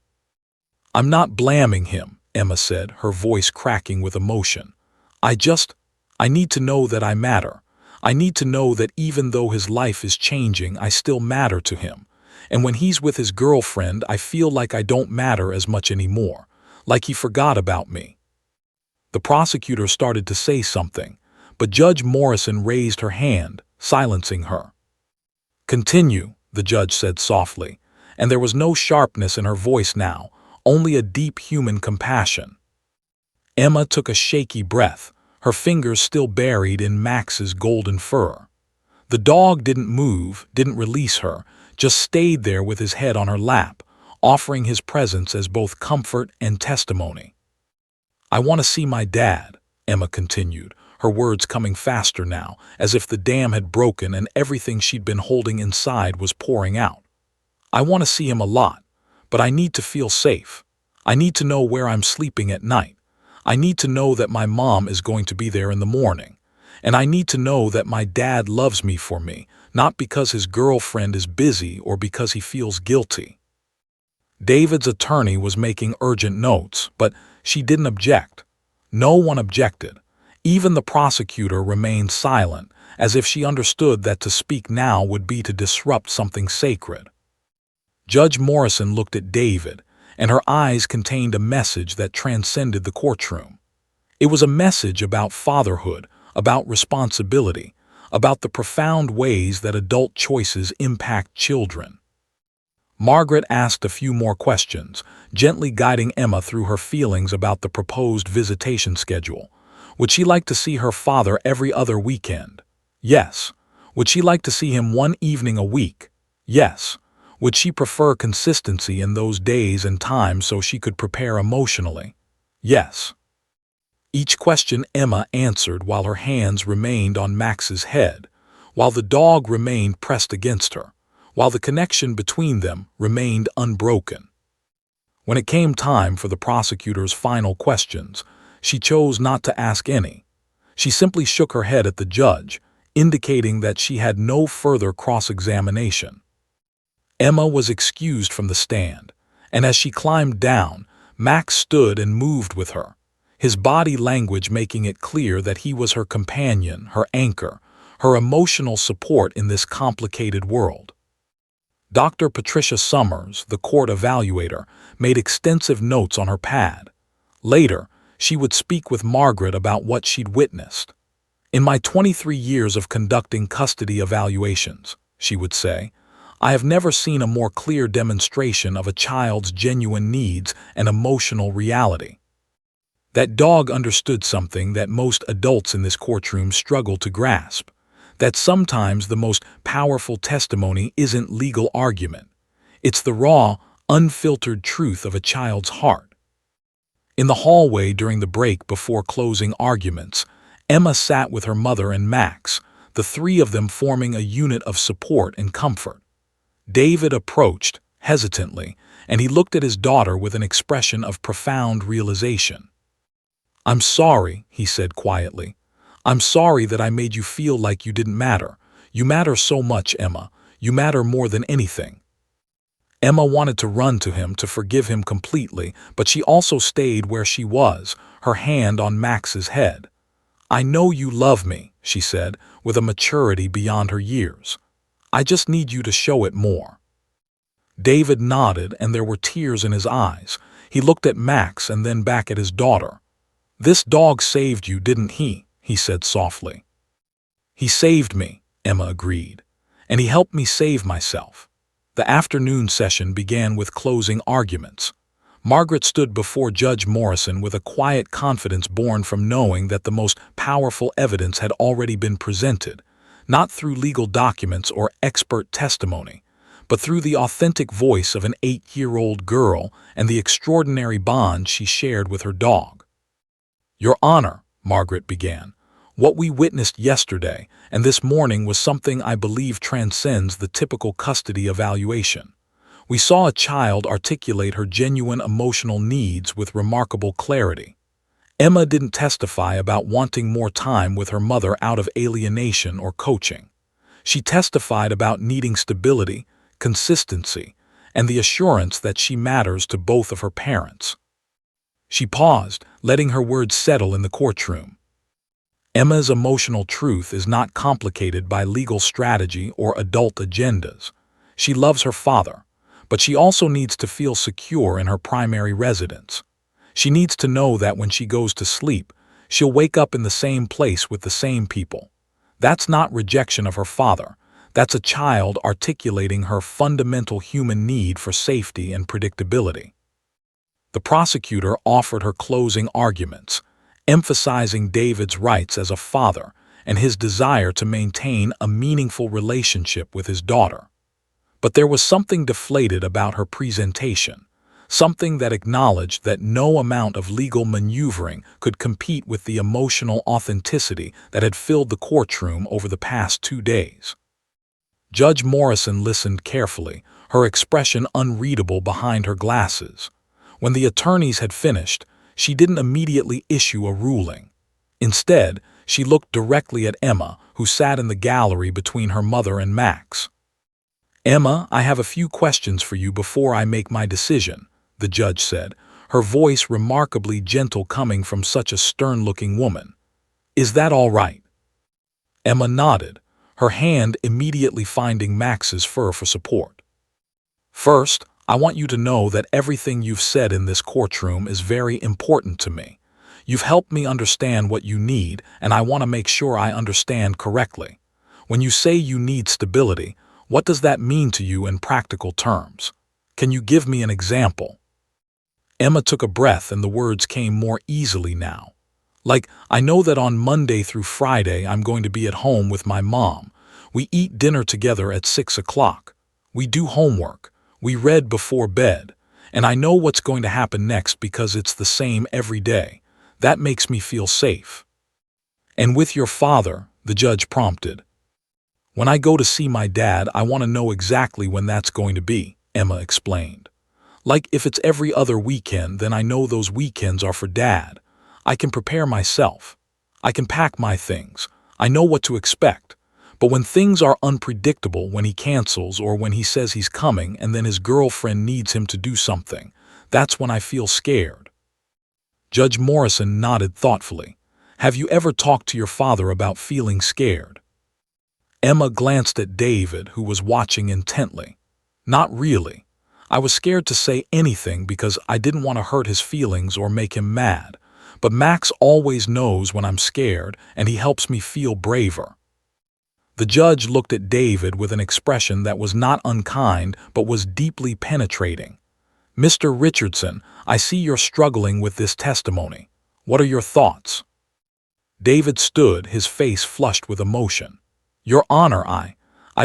I'm not blaming him, Emma said, her voice cracking with emotion. I need to know that I matter. I need to know that even though his life is changing, I still matter to him. And when he's with his girlfriend, I feel like I don't matter as much anymore, like he forgot about me. The prosecutor started to say something, but Judge Morrison raised her hand, silencing her. Continue, the judge said softly, and there was no sharpness in her voice now, only a deep human compassion. Emma took a shaky breath, her fingers still buried in Max's golden fur. The dog didn't move, didn't release her, just stayed there with his head on her lap, offering his presence as both comfort and testimony. I want to see my dad, Emma continued, her words coming faster now, as if the dam had broken and everything she'd been holding inside was pouring out. I want to see him a lot, but I need to feel safe. I need to know where I'm sleeping at night. I need to know that my mom is going to be there in the morning. And I need to know that my dad loves me for me, not because his girlfriend is busy or because he feels guilty. David's attorney was making urgent notes, but she didn't object. No one objected. Even the prosecutor remained silent, as if she understood that to speak now would be to disrupt something sacred. Judge Morrison looked at David, and her eyes contained a message that transcended the courtroom. It was a message about fatherhood, about responsibility, about the profound ways that adult choices impact children. Margaret asked a few more questions, gently guiding Emma through her feelings about the proposed visitation schedule. Would she like to see her father every other weekend? Yes. Would she like to see him one evening a week? Yes. Would she prefer consistency in those days and times so she could prepare emotionally? Yes. Each question Emma answered while her hands remained on Max's head, while the dog remained pressed against her, while the connection between them remained unbroken. When it came time for the prosecutor's final questions, she chose not to ask any. She simply shook her head at the judge, indicating that she had no further cross-examination. Emma was excused from the stand, and as she climbed down, Max stood and moved with her, his body language making it clear that he was her companion, her anchor, her emotional support in this complicated world. Dr. Patricia Summers, the court evaluator, made extensive notes on her pad. Later, she would speak with Margaret about what she'd witnessed. "In my 23 years of conducting custody evaluations," she would say, "I have never seen a more clear demonstration of a child's genuine needs and emotional reality." That dog understood something that most adults in this courtroom struggle to grasp, that sometimes the most powerful testimony isn't legal argument. It's the raw, unfiltered truth of a child's heart. In the hallway during the break before closing arguments, Emma sat with her mother and Max, the three of them forming a unit of support and comfort. David approached, hesitantly, and he looked at his daughter with an expression of profound realization. "I'm sorry," he said quietly. "I'm sorry that I made you feel like you didn't matter. You matter so much, Emma. You matter more than anything." Emma wanted to run to him to forgive him completely, but she also stayed where she was, her hand on Max's head. "I know you love me," she said, with a maturity beyond her years. "I just need you to show it more." David nodded, and there were tears in his eyes. He looked at Max and then back at his daughter. "This dog saved you, didn't he?" he said softly. "He saved me," Emma agreed, "and he helped me save myself." The afternoon session began with closing arguments. Margaret stood before Judge Morrison with a quiet confidence born from knowing that the most powerful evidence had already been presented, not through legal documents or expert testimony, but through the authentic voice of an 8-year-old girl and the extraordinary bond she shared with her dog. "Your Honor," Margaret began, "what we witnessed yesterday and this morning was something I believe transcends the typical custody evaluation. We saw a child articulate her genuine emotional needs with remarkable clarity. Emma didn't testify about wanting more time with her mother out of alienation or coaching. She testified about needing stability, consistency, and the assurance that she matters to both of her parents." She paused, letting her words settle in the courtroom. Emma's emotional truth is not complicated by legal strategy or adult agendas. She loves her father, but she also needs to feel secure in her primary residence. She needs to know that when she goes to sleep, she'll wake up in the same place with the same people. That's not rejection of her father. That's a child articulating her fundamental human need for safety and predictability. The prosecutor offered her closing arguments, emphasizing David's rights as a father and his desire to maintain a meaningful relationship with his daughter. But there was something deflated about her presentation, something that acknowledged that no amount of legal maneuvering could compete with the emotional authenticity that had filled the courtroom over the past 2 days. Judge Morrison listened carefully, her expression unreadable behind her glasses. When the attorneys had finished, she didn't immediately issue a ruling. Instead, she looked directly at Emma, who sat in the gallery between her mother and Max. "Emma, I have a few questions for you before I make my decision," the judge said, her voice remarkably gentle coming from such a stern-looking woman. "Is that all right?" Emma nodded, her hand immediately finding Max's fur for support. "First, I want you to know that everything you've said in this courtroom is very important to me. You've helped me understand what you need, and I want to make sure I understand correctly. When you say you need stability, what does that mean to you in practical terms? Can you give me an example?" Emma took a breath and the words came more easily now. "Like, I know that on Monday through Friday I'm going to be at home with my mom. We eat dinner together at 6 o'clock. We do homework. We read before bed, and I know what's going to happen next because it's the same every day. That makes me feel safe." "And with your father," the judge prompted. "When I go to see my dad, I want to know exactly when that's going to be," Emma explained. "Like, if it's every other weekend, then I know those weekends are for Dad. I can prepare myself. I can pack my things. I know what to expect. But when things are unpredictable, when he cancels or when he says he's coming and then his girlfriend needs him to do something, That's when I feel scared. Judge Morrison nodded thoughtfully. Have you ever talked to your father about feeling scared? Emma glanced at David, who was watching intently. Not really. I was scared to say anything because I didn't want to hurt his feelings or make him mad. But Max always knows when I'm scared, and he helps me feel braver. The judge looked at David with an expression that was not unkind but was deeply penetrating. Mr. Richardson, I see you're struggling with this testimony. What are your thoughts? David stood, his face flushed with emotion. Your Honor, I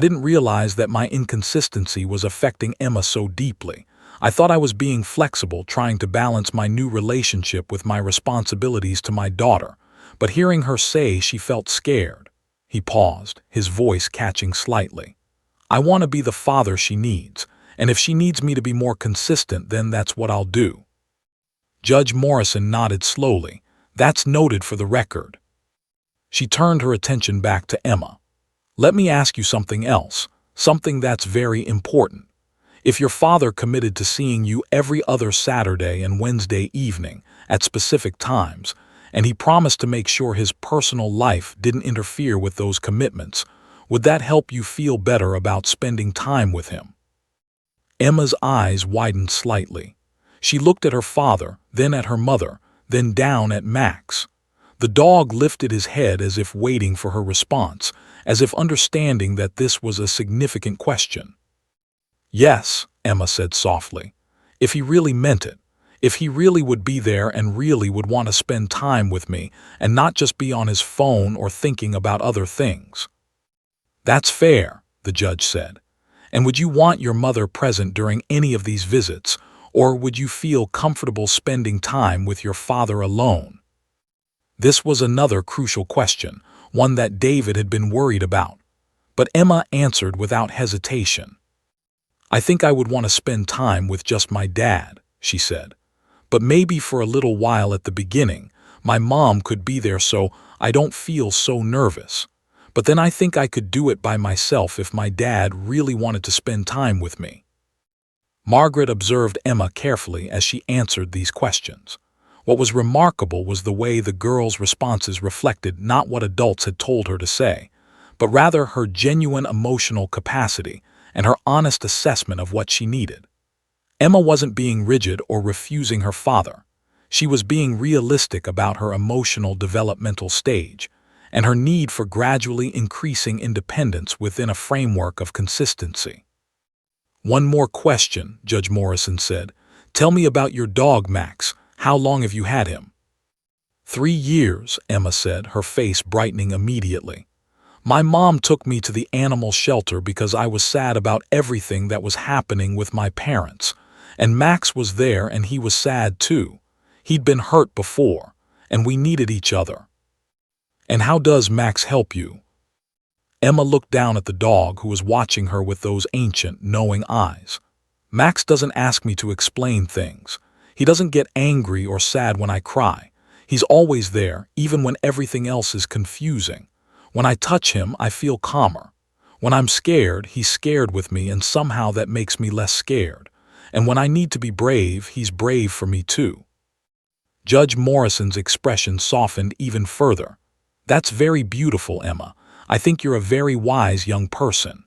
didn't realize that my inconsistency was affecting Emma so deeply. I thought I was being flexible, trying to balance my new relationship with my responsibilities to my daughter. But hearing her say she felt scared. He paused, his voice catching slightly. I want to be the father she needs, and if she needs me to be more consistent, then that's what I'll do. Judge Morrison nodded slowly. That's noted for the record. She turned her attention back to Emma. Let me ask you something else, something that's very important. If your father committed to seeing you every other Saturday and Wednesday evening at specific times, and he promised to make sure his personal life didn't interfere with those commitments, would that help you feel better about spending time with him? Emma's eyes widened slightly. She looked at her father, then at her mother, then down at Max. The dog lifted his head as if waiting for her response, as if understanding that this was a significant question. Yes, Emma said softly. If he really meant it. If he really would be there and really would want to spend time with me and not just be on his phone or thinking about other things. That's fair, the judge said. And would you want your mother present during any of these visits, or would you feel comfortable spending time with your father alone? This was another crucial question, one that David had been worried about. But Emma answered without hesitation. I think I would want to spend time with just my dad, she said. But maybe for a little while at the beginning, my mom could be there so I don't feel so nervous. But then I think I could do it by myself if my dad really wanted to spend time with me. Margaret observed Emma carefully as she answered these questions. What was remarkable was the way the girl's responses reflected not what adults had told her to say, but rather her genuine emotional capacity and her honest assessment of what she needed. Emma wasn't being rigid or refusing her father. She was being realistic about her emotional developmental stage and her need for gradually increasing independence within a framework of consistency. One more question, Judge Morrison said. Tell me about your dog, Max. How long have you had him? 3 years, Emma said, her face brightening immediately. My mom took me to the animal shelter because I was sad about everything that was happening with my parents. And Max was there and he was sad too. He'd been hurt before, and we needed each other. And how does Max help you? Emma looked down at the dog who was watching her with those ancient, knowing eyes. Max doesn't ask me to explain things. He doesn't get angry or sad when I cry. He's always there, even when everything else is confusing. When I touch him, I feel calmer. When I'm scared, he's scared with me, and somehow that makes me less scared. And when I need to be brave, he's brave for me too. Judge Morrison's expression softened even further. That's very beautiful, Emma. I think you're a very wise young person.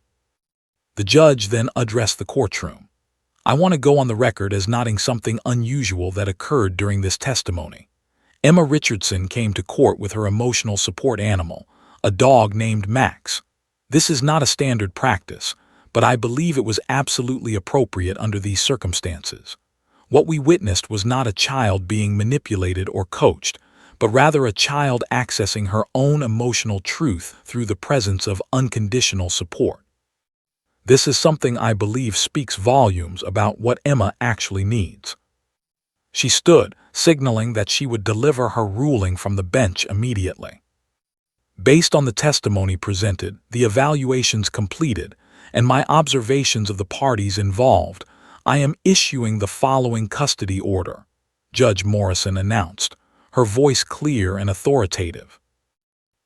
The judge then addressed the courtroom. I want to go on the record as noting something unusual that occurred during this testimony. Emma Richardson came to court with her emotional support animal, a dog named Max. This is not a standard practice, but I believe it was absolutely appropriate under these circumstances. What we witnessed was not a child being manipulated or coached, but rather a child accessing her own emotional truth through the presence of unconditional support. This is something I believe speaks volumes about what Emma actually needs. She stood, signaling that she would deliver her ruling from the bench immediately. Based on the testimony presented, the evaluations completed, and my observations of the parties involved, I am issuing the following custody order, Judge Morrison announced, her voice clear and authoritative.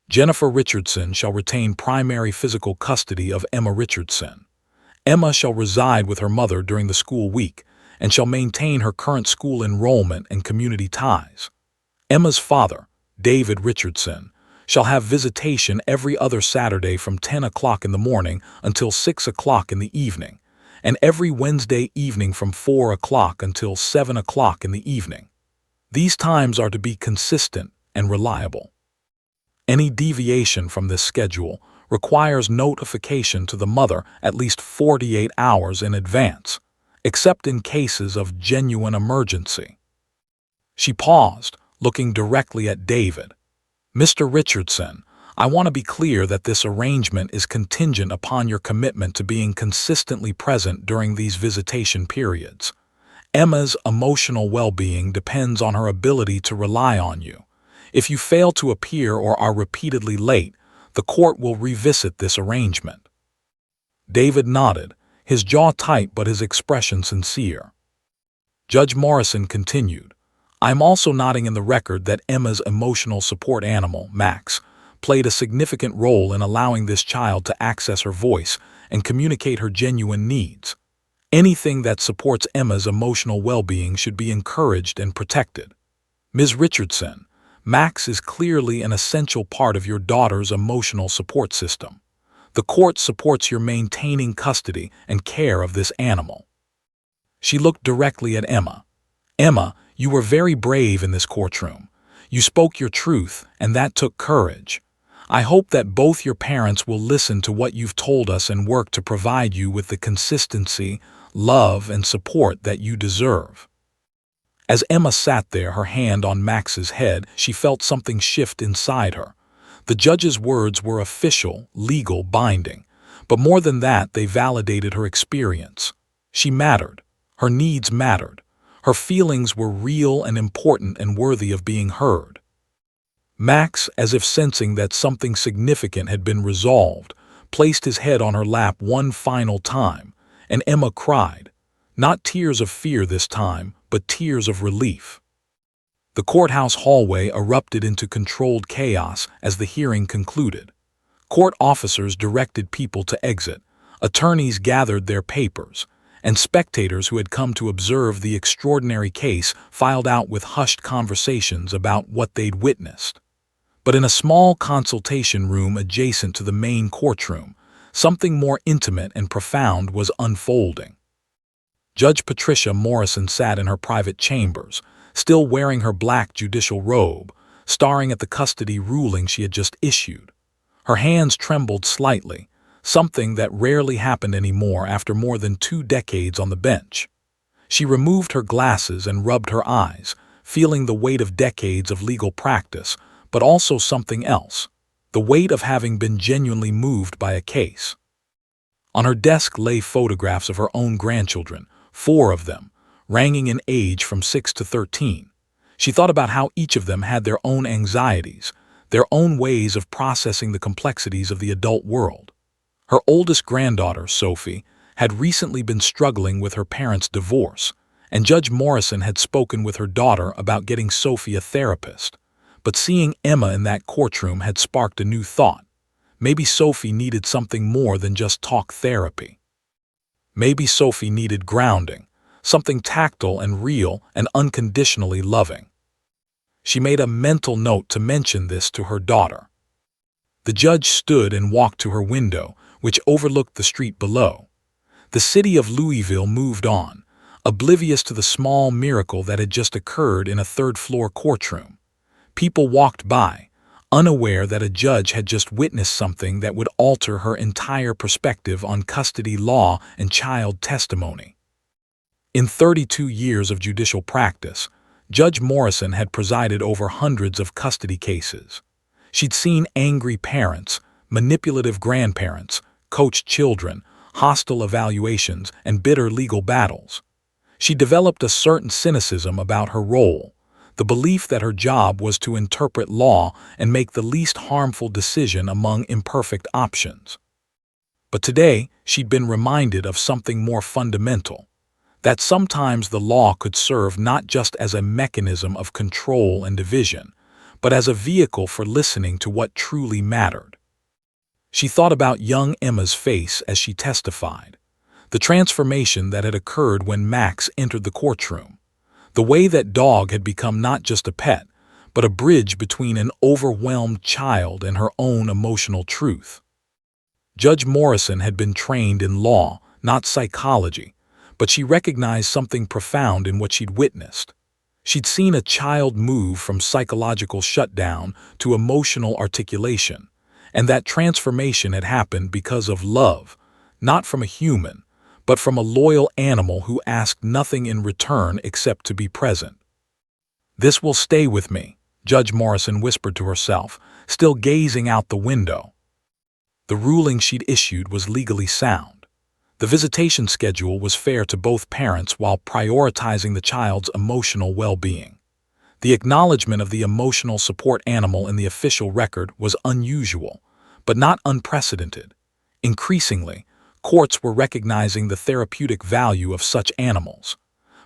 Jennifer Richardson shall retain primary physical custody of Emma Richardson. Emma shall reside with her mother during the school week, and shall maintain her current school enrollment and community ties. Emma's father, David Richardson, shall have visitation every other Saturday from 10 o'clock in the morning until 6 o'clock in the evening, and every Wednesday evening from 4 o'clock until 7 o'clock in the evening. These times are to be consistent and reliable. Any deviation from this schedule requires notification to the mother at least 48 hours in advance, except in cases of genuine emergency. She paused, looking directly at David. Mr. Richardson, I want to be clear that this arrangement is contingent upon your commitment to being consistently present during these visitation periods. Emma's emotional well-being depends on her ability to rely on you. If you fail to appear or are repeatedly late, the court will revisit this arrangement. David nodded, his jaw tight but his expression sincere. Judge Morrison continued, I am also nodding in the record that Emma's emotional support animal, Max, played a significant role in allowing this child to access her voice and communicate her genuine needs. Anything that supports Emma's emotional well-being should be encouraged and protected. Ms. Richardson, Max is clearly an essential part of your daughter's emotional support system. The court supports your maintaining custody and care of this animal. She looked directly at Emma. Emma, you were very brave in this courtroom. You spoke your truth, and that took courage. I hope that both your parents will listen to what you've told us and work to provide you with the consistency, love, and support that you deserve. As Emma sat there, her hand on Max's head, she felt something shift inside her. The judge's words were official, legal, binding, but more than that, they validated her experience. She mattered. Her needs mattered. Her feelings were real and important and worthy of being heard. Max, as if sensing that something significant had been resolved, placed his head on her lap one final time, and Emma cried. Not tears of fear this time, but tears of relief. The courthouse hallway erupted into controlled chaos as the hearing concluded. Court officers directed people to exit, attorneys gathered their papers, and spectators who had come to observe the extraordinary case filed out with hushed conversations about what they'd witnessed. But in a small consultation room adjacent to the main courtroom, something more intimate and profound was unfolding. Judge Patricia Morrison sat in her private chambers, still wearing her black judicial robe, staring at the custody ruling she had just issued. Her hands trembled slightly, something that rarely happened anymore after more than 2 decades on the bench. She removed her glasses and rubbed her eyes, feeling the weight of decades of legal practice, but also something else, the weight of having been genuinely moved by a case. On her desk lay photographs of her own grandchildren, 4 of them, ranging in age from 6 to 13. She thought about how each of them had their own anxieties, their own ways of processing the complexities of the adult world. Her oldest granddaughter, Sophie, had recently been struggling with her parents' divorce, and Judge Morrison had spoken with her daughter about getting Sophie a therapist. But seeing Emma in that courtroom had sparked a new thought. Maybe Sophie needed something more than just talk therapy. Maybe Sophie needed grounding, something tactile and real and unconditionally loving. She made a mental note to mention this to her daughter. The judge stood and walked to her window, which overlooked the street below. The city of Louisville moved on, oblivious to the small miracle that had just occurred in a third-floor courtroom. People walked by, unaware that a judge had just witnessed something that would alter her entire perspective on custody law and child testimony. In 32 years of judicial practice, Judge Morrison had presided over hundreds of custody cases. She'd seen angry parents, manipulative grandparents, coached children, hostile evaluations, and bitter legal battles. She developed a certain cynicism about her role, the belief that her job was to interpret law and make the least harmful decision among imperfect options. But today, she'd been reminded of something more fundamental, that sometimes the law could serve not just as a mechanism of control and division, but as a vehicle for listening to what truly mattered. She thought about young Emma's face as she testified. The The transformation that had occurred when Max entered the courtroom. The way that dog had become not just a pet, but a bridge between an overwhelmed child and her own emotional truth. Judge Morrison had been trained in law, not psychology, but she recognized something profound in what she'd witnessed. She'd seen a child move from psychological shutdown to emotional articulation, and that transformation had happened because of love, not from a human, but from a loyal animal who asked nothing in return except to be present. "This will stay with me," Judge Morrison whispered to herself, still gazing out the window. The ruling she'd issued was legally sound. The visitation schedule was fair to both parents while prioritizing the child's emotional well-being. The acknowledgement of the emotional support animal in the official record was unusual, but not unprecedented. Increasingly, courts were recognizing the therapeutic value of such animals.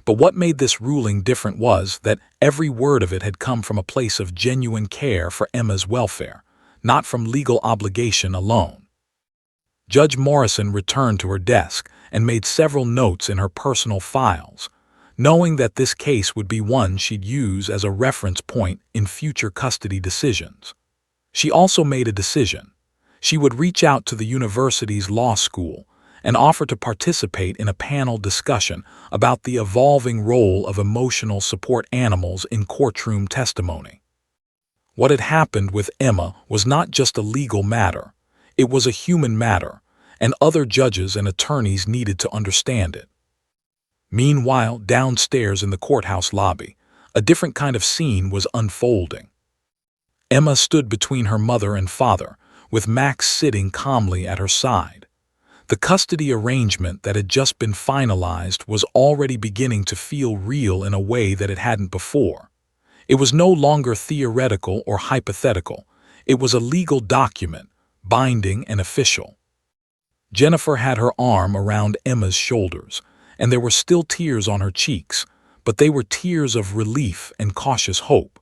But what made this ruling different was that every word of it had come from a place of genuine care for Emma's welfare, not from legal obligation alone. Judge Morrison returned to her desk and made several notes in her personal files, knowing that this case would be one she'd use as a reference point in future custody decisions. She also made a decision. She would reach out to the university's law school and offer to participate in a panel discussion about the evolving role of emotional support animals in courtroom testimony. What had happened with Emma was not just a legal matter, it was a human matter, and other judges and attorneys needed to understand it. Meanwhile, downstairs in the courthouse lobby, a different kind of scene was unfolding. Emma stood between her mother and father, with Max sitting calmly at her side. The custody arrangement that had just been finalized was already beginning to feel real in a way that it hadn't before. It was no longer theoretical or hypothetical. It was a legal document, binding and official. Jennifer had her arm around Emma's shoulders, and there were still tears on her cheeks, but they were tears of relief and cautious hope.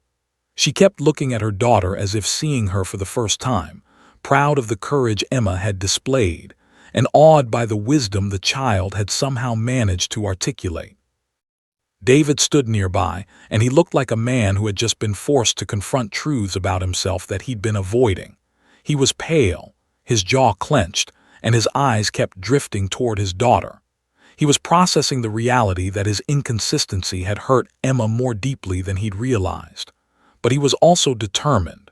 She kept looking at her daughter as if seeing her for the first time, proud of the courage Emma had displayed, and awed by the wisdom the child had somehow managed to articulate. David stood nearby, and he looked like a man who had just been forced to confront truths about himself that he'd been avoiding. He was pale, his jaw clenched, and his eyes kept drifting toward his daughter. He was processing the reality that his inconsistency had hurt Emma more deeply than he'd realized. But he was also determined.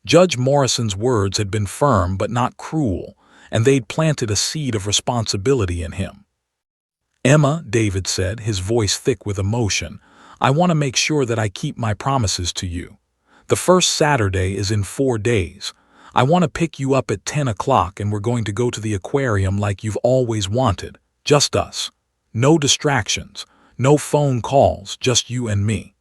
Judge Morrison's words had been firm but not cruel, and they'd planted a seed of responsibility in him. "Emma," David said, his voice thick with emotion, "I want to make sure that I keep my promises to you. The first Saturday is in 4 days. I want to pick you up at 10 o'clock and we're going to go to the aquarium like you've always wanted. Just us. No distractions, no phone calls, just you and me."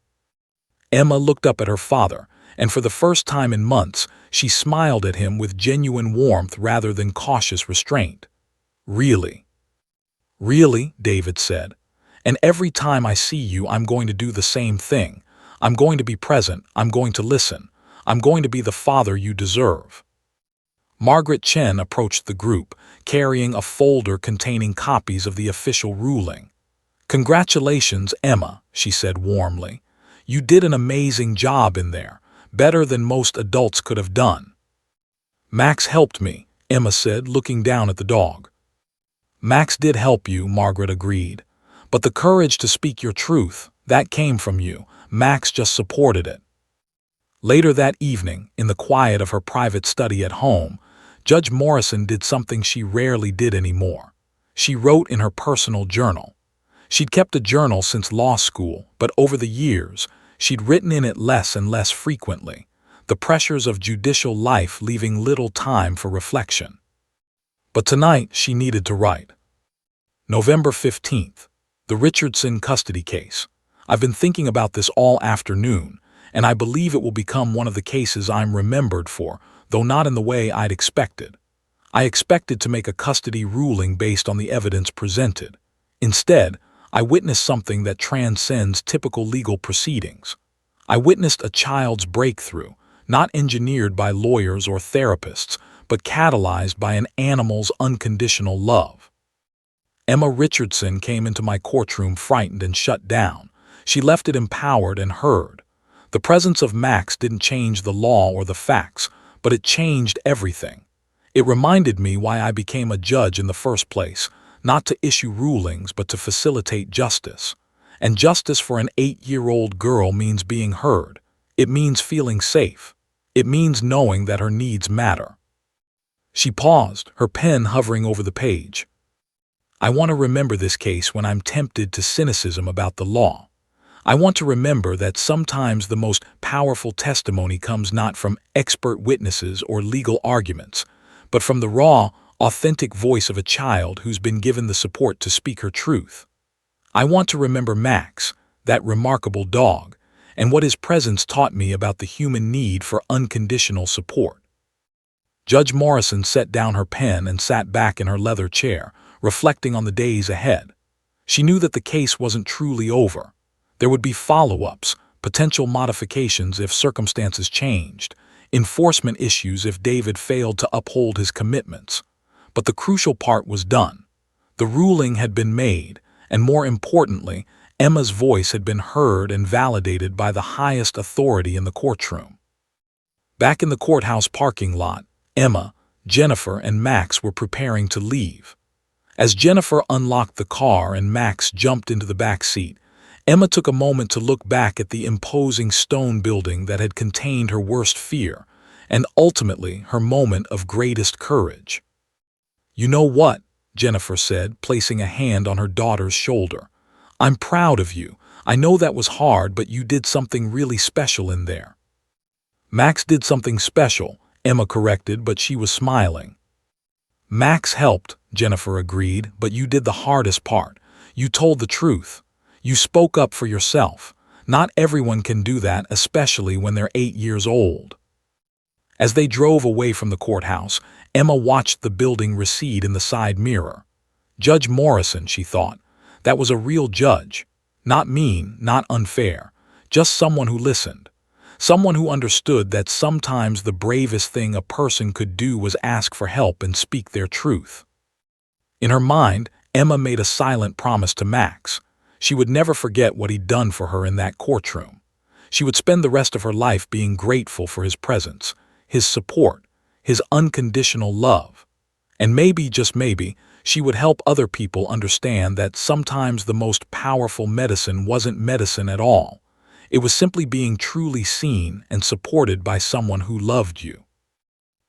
Emma looked up at her father, and for the first time in months, she smiled at him with genuine warmth rather than cautious restraint. "Really?" "Really," David said. "And every time I see you, I'm going to do the same thing. I'm going to be present, I'm going to listen. I'm going to be the father you deserve." Margaret Chen approached the group, carrying a folder containing copies of the official ruling. "Congratulations, Emma," she said warmly. "You did an amazing job in there, better than most adults could have done." "Max helped me," Emma said, looking down at the dog. "Max did help you," Margaret agreed. "But the courage to speak your truth, that came from you. Max just supported it." Later that evening, in the quiet of her private study at home, Judge Morrison did something she rarely did anymore. She wrote in her personal journal. She'd kept a journal since law school, but over the years, she'd written in it less and less frequently, the pressures of judicial life leaving little time for reflection. But tonight, she needed to write. November 15th, the Richardson custody case. I've been thinking about this all afternoon, and I believe it will become one of the cases I'm remembered for, though not in the way I'd expected. I expected to make a custody ruling based on the evidence presented. Instead, I witnessed something that transcends typical legal proceedings. I witnessed a child's breakthrough, not engineered by lawyers or therapists, but catalyzed by an animal's unconditional love. Emma Richardson came into my courtroom frightened and shut down. She left it empowered and heard. The presence of Max didn't change the law or the facts, but it changed everything. It reminded me why I became a judge in the first place, not to issue rulings but to facilitate justice. And justice for an 8-year-old girl means being heard. It means feeling safe. It means knowing that her needs matter. She paused, her pen hovering over the page. I want to remember this case when I'm tempted to cynicism about the law. I want to remember that sometimes the most powerful testimony comes not from expert witnesses or legal arguments, but from the raw, authentic voice of a child who's been given the support to speak her truth. I want to remember Max, that remarkable dog, and what his presence taught me about the human need for unconditional support. Judge Morrison set down her pen and sat back in her leather chair, reflecting on the days ahead. She knew that the case wasn't truly over. There would be follow-ups, potential modifications if circumstances changed, enforcement issues if David failed to uphold his commitments. But the crucial part was done. The ruling had been made, and more importantly, Emma's voice had been heard and validated by the highest authority in the courtroom. Back in the courthouse parking lot, Emma, Jennifer, and Max were preparing to leave. As Jennifer unlocked the car and Max jumped into the back seat, Emma took a moment to look back at the imposing stone building that had contained her worst fear, and ultimately her moment of greatest courage. "You know what?" Jennifer said, placing a hand on her daughter's shoulder. "I'm proud of you. I know that was hard, but you did something really special in there." "Max did something special," Emma corrected, but she was smiling. "Max helped," Jennifer agreed, "but you did the hardest part. You told the truth. You spoke up for yourself. Not everyone can do that, especially when they're 8 years old." As they drove away from the courthouse, Emma watched the building recede in the side mirror. Judge Morrison, she thought. That was a real judge. Not mean, not unfair. Just someone who listened. Someone who understood that sometimes the bravest thing a person could do was ask for help and speak their truth. In her mind, Emma made a silent promise to Max. She would never forget what he'd done for her in that courtroom. She would spend the rest of her life being grateful for his presence, his support, his unconditional love. And maybe, just maybe, she would help other people understand that sometimes the most powerful medicine wasn't medicine at all. It was simply being truly seen and supported by someone who loved you.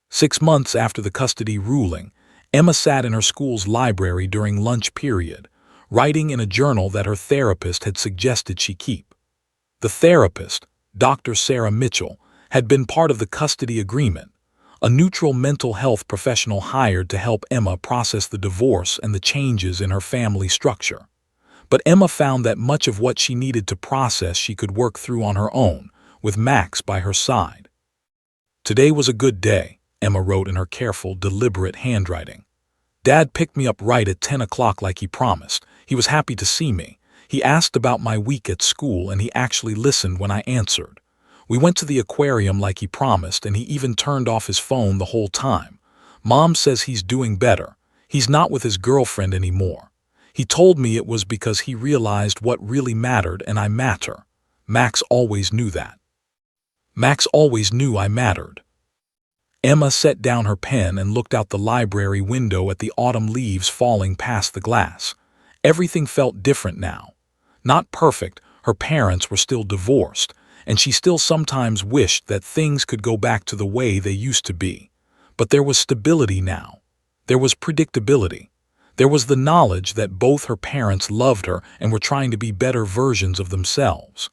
6 months after the custody ruling, Emma sat in her school's library during lunch period, writing in a journal that her therapist had suggested she keep. The therapist, Dr. Sarah Mitchell, had been part of the custody agreement, a neutral mental health professional hired to help Emma process the divorce and the changes in her family structure. But Emma found that much of what she needed to process she could work through on her own, with Max by her side. "Today was a good day," Emma wrote in her careful, deliberate handwriting. "Dad picked me up right at 10 o'clock like he promised. He was happy to see me. He asked about my week at school and he actually listened when I answered. We went to the aquarium like he promised and he even turned off his phone the whole time. Mom says he's doing better. He's not with his girlfriend anymore. He told me it was because he realized what really mattered and I matter. Max always knew that. Max always knew I mattered." Emma set down her pen and looked out the library window at the autumn leaves falling past the glass. Everything felt different now. Not perfect, her parents were still divorced, and she still sometimes wished that things could go back to the way they used to be. But there was stability now. There was predictability. There was the knowledge that both her parents loved her and were trying to be better versions of themselves.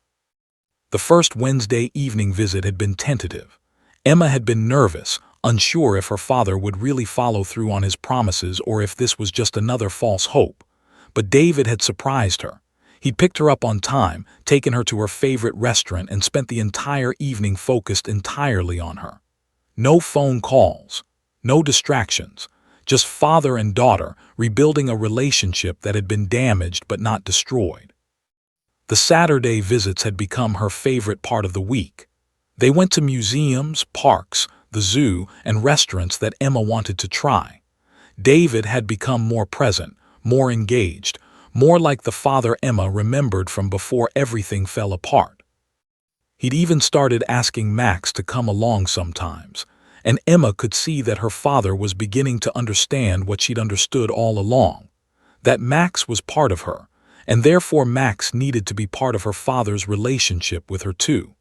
The first Wednesday evening visit had been tentative. Emma had been nervous, unsure if her father would really follow through on his promises or if this was just another false hope. But David had surprised her. He'd picked her up on time, taken her to her favorite restaurant, and spent the entire evening focused entirely on her. No phone calls, no distractions, just father and daughter rebuilding a relationship that had been damaged but not destroyed. The Saturday visits had become her favorite part of the week. They went to museums, parks, the zoo, and restaurants that Emma wanted to try. David had become more present, more engaged, more like the father Emma remembered from before everything fell apart. He'd even started asking Max to come along sometimes, and Emma could see that her father was beginning to understand what she'd understood all along, that Max was part of her, and therefore Max needed to be part of her father's relationship with her too.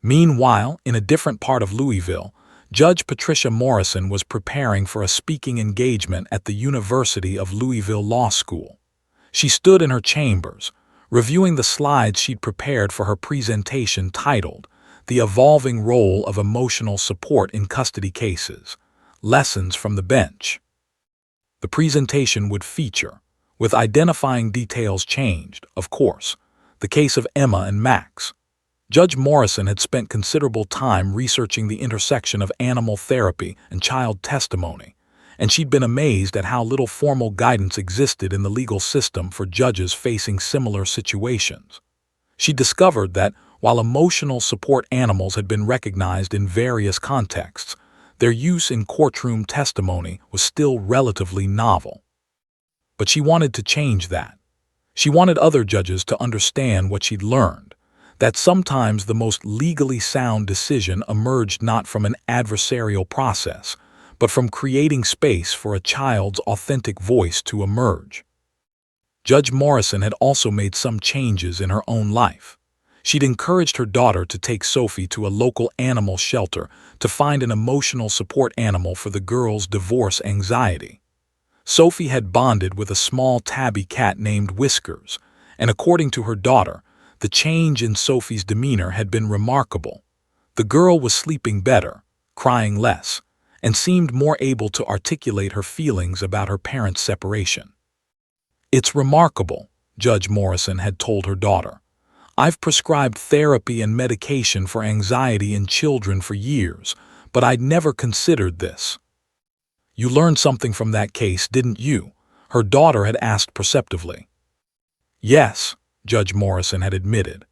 Meanwhile, in a different part of Louisville, Judge Patricia Morrison was preparing for a speaking engagement at the University of Louisville Law School. She stood in her chambers, reviewing the slides she'd prepared for her presentation titled, "The Evolving Role of Emotional Support in Custody Cases, Lessons from the Bench." The presentation would feature, with identifying details changed, of course, the case of Emma and Max. Judge Morrison had spent considerable time researching the intersection of animal therapy and child testimony, and she'd been amazed at how little formal guidance existed in the legal system for judges facing similar situations. She discovered that, while emotional support animals had been recognized in various contexts, their use in courtroom testimony was still relatively novel. But she wanted to change that. She wanted other judges to understand what she'd learned, that sometimes the most legally sound decision emerged not from an adversarial process, but from creating space for a child's authentic voice to emerge. Judge Morrison had also made some changes in her own life. She'd encouraged her daughter to take Sophie to a local animal shelter to find an emotional support animal for the girl's divorce anxiety. Sophie had bonded with a small tabby cat named Whiskers, and according to her daughter, the change in Sophie's demeanor had been remarkable. The girl was sleeping better, crying less, and seemed more able to articulate her feelings about her parents' separation. "It's remarkable," Judge Morrison had told her daughter. "I've prescribed therapy and medication for anxiety in children for years, but I'd never considered this." "You learned something from that case, didn't you?" her daughter had asked perceptively. "Yes," Judge Morrison had admitted.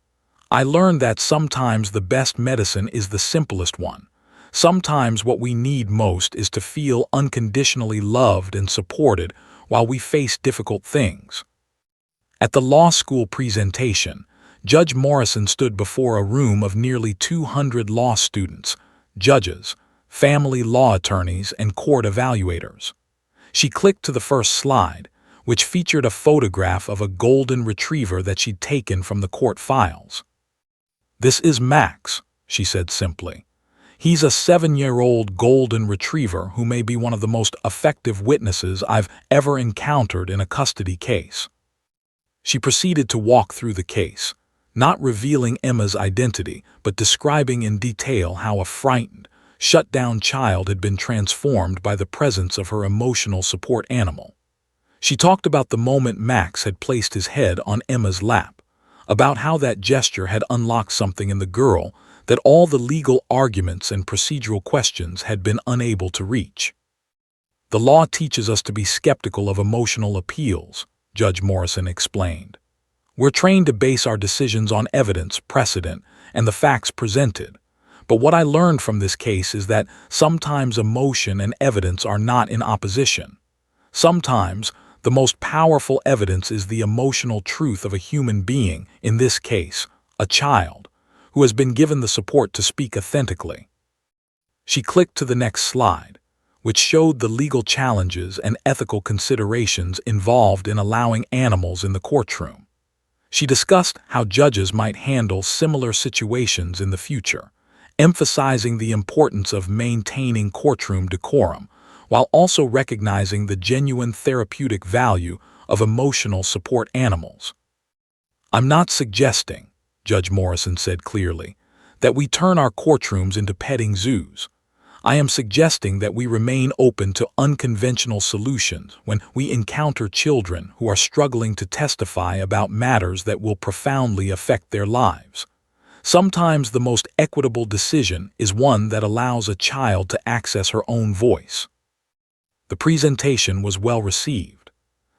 "I learned that sometimes the best medicine is the simplest one. Sometimes what we need most is to feel unconditionally loved and supported while we face difficult things." At the law school presentation, Judge Morrison stood before a room of nearly 200 law students, judges, family law attorneys, and court evaluators. She clicked to the first slide, which featured a photograph of a golden retriever that she'd taken from the court files. "This is Max," she said simply. "He's a 7-year-old golden retriever who may be one of the most effective witnesses I've ever encountered in a custody case." She proceeded to walk through the case, not revealing Emma's identity, but describing in detail how a frightened, shut-down child had been transformed by the presence of her emotional support animal. She talked about the moment Max had placed his head on Emma's lap, about how that gesture had unlocked something in the girl that all the legal arguments and procedural questions had been unable to reach. "The law teaches us to be skeptical of emotional appeals," Judge Morrison explained. "We're trained to base our decisions on evidence, precedent, and the facts presented. But what I learned from this case is that sometimes emotion and evidence are not in opposition. Sometimes the most powerful evidence is the emotional truth of a human being, in this case, a child, who has been given the support to speak authentically." She clicked to the next slide, which showed the legal challenges and ethical considerations involved in allowing animals in the courtroom. She discussed how judges might handle similar situations in the future, emphasizing the importance of maintaining courtroom decorum, while also recognizing the genuine therapeutic value of emotional support animals. "I'm not suggesting," Judge Morrison said clearly, "that we turn our courtrooms into petting zoos. I am suggesting that we remain open to unconventional solutions when we encounter children who are struggling to testify about matters that will profoundly affect their lives. Sometimes the most equitable decision is one that allows a child to access her own voice." The presentation was well received.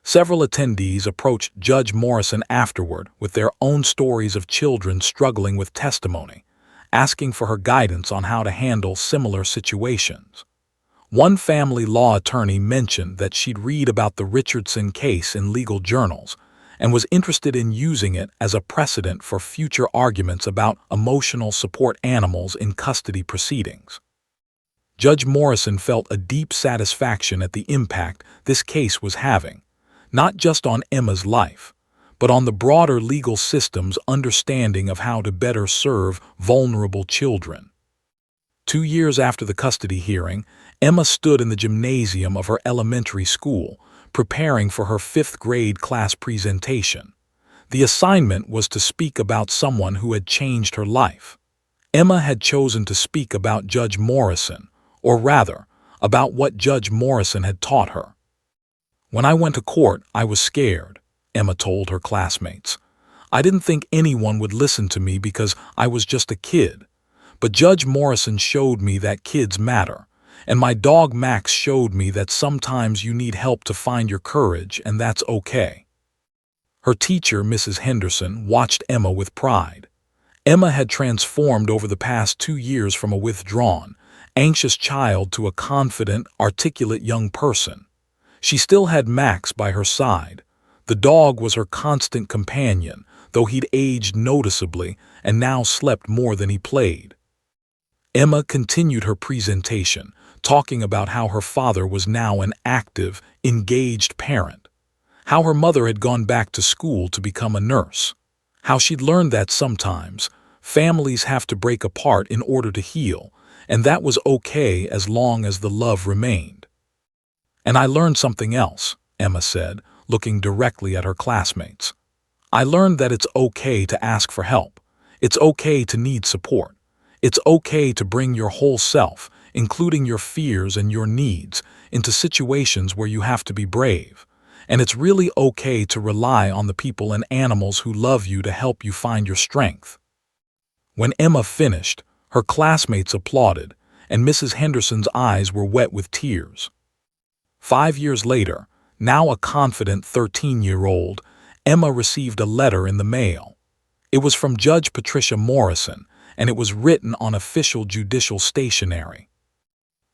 Several attendees approached Judge Morrison afterward with their own stories of children struggling with testimony, asking for her guidance on how to handle similar situations. One family law attorney mentioned that she'd read about the Richardson case in legal journals and was interested in using it as a precedent for future arguments about emotional support animals in custody proceedings. Judge Morrison felt a deep satisfaction at the impact this case was having, not just on Emma's life, but on the broader legal system's understanding of how to better serve vulnerable children. 2 years after the custody hearing, Emma stood in the gymnasium of her elementary school, preparing for her fifth-grade class presentation. The assignment was to speak about someone who had changed her life. Emma had chosen to speak about Judge Morrison, or rather, about what Judge Morrison had taught her. "When I went to court, I was scared," Emma told her classmates. "I didn't think anyone would listen to me because I was just a kid. But Judge Morrison showed me that kids matter, and my dog Max showed me that sometimes you need help to find your courage, and that's okay." Her teacher, Mrs. Henderson, watched Emma with pride. Emma had transformed over the past 2 years from a withdrawn, anxious child to a confident, articulate young person. She still had Max by her side. The dog was her constant companion, though he'd aged noticeably and now slept more than he played. Emma continued her presentation, talking about how her father was now an active, engaged parent, how her mother had gone back to school to become a nurse, how she'd learned that sometimes families have to break apart in order to heal, and that was okay as long as the love remained. "And I learned something else," Emma said, looking directly at her classmates. "I learned that it's okay to ask for help. It's okay to need support. It's okay to bring your whole self, including your fears and your needs, into situations where you have to be brave. And it's really okay to rely on the people and animals who love you to help you find your strength." When Emma finished, her classmates applauded, and Mrs. Henderson's eyes were wet with tears. 5 years later, now a confident 13-year-old, Emma received a letter in the mail. It was from Judge Patricia Morrison, and it was written on official judicial stationery.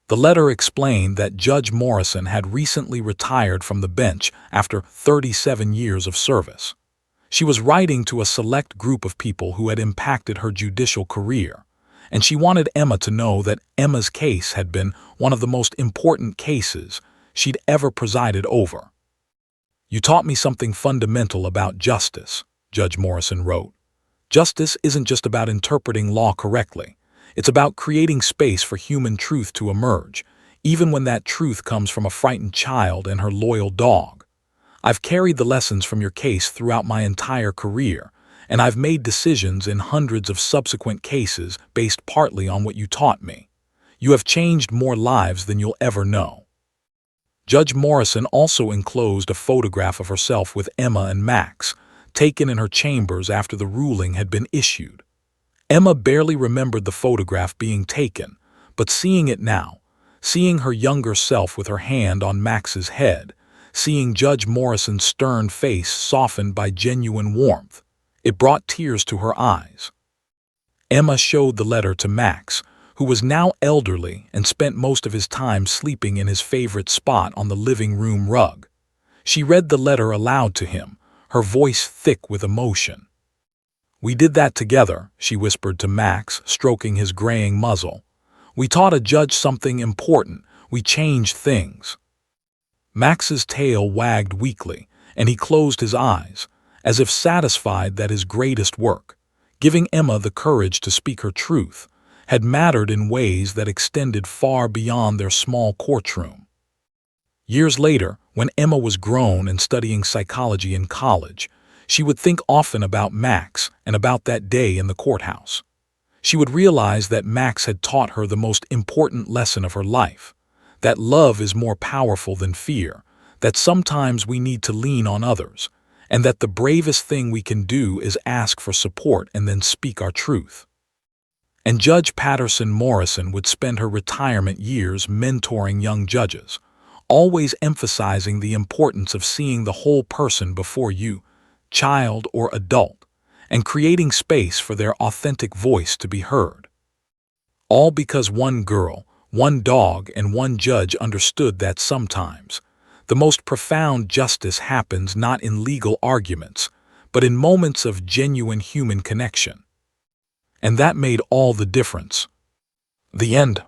The letter explained that Judge Morrison had recently retired from the bench after 37 years of service. She was writing to a select group of people who had impacted her judicial career, and she wanted Emma to know that Emma's case had been one of the most important cases she'd ever presided over. "You taught me something fundamental about justice," Judge Morrison wrote. "Justice isn't just about interpreting law correctly. It's about creating space for human truth to emerge, even when that truth comes from a frightened child and her loyal dog. I've carried the lessons from your case throughout my entire career, and I've made decisions in hundreds of subsequent cases based partly on what you taught me. You have changed more lives than you'll ever know." Judge Morrison also enclosed a photograph of herself with Emma and Max, taken in her chambers after the ruling had been issued. Emma barely remembered the photograph being taken, but seeing it now, seeing her younger self with her hand on Max's head, seeing Judge Morrison's stern face softened by genuine warmth, it brought tears to her eyes. Emma showed the letter to Max, who was now elderly and spent most of his time sleeping in his favorite spot on the living room rug. She read the letter aloud to him, her voice thick with emotion. "We did that together," she whispered to Max, stroking his graying muzzle. "We taught a judge something important. We changed things." Max's tail wagged weakly, and he closed his eyes, as if satisfied that his greatest work, giving Emma the courage to speak her truth, had mattered in ways that extended far beyond their small courtroom. Years later, when Emma was grown and studying psychology in college, she would think often about Max and about that day in the courthouse. She would realize that Max had taught her the most important lesson of her life, that love is more powerful than fear, that sometimes we need to lean on others, and that the bravest thing we can do is ask for support and then speak our truth. And Judge Patterson Morrison would spend her retirement years mentoring young judges, always emphasizing the importance of seeing the whole person before you, child or adult, and creating space for their authentic voice to be heard. All because one girl, One dog and one judge understood that sometimes the most profound justice happens not in legal arguments, but in moments of genuine human connection. And that made all the difference. The end.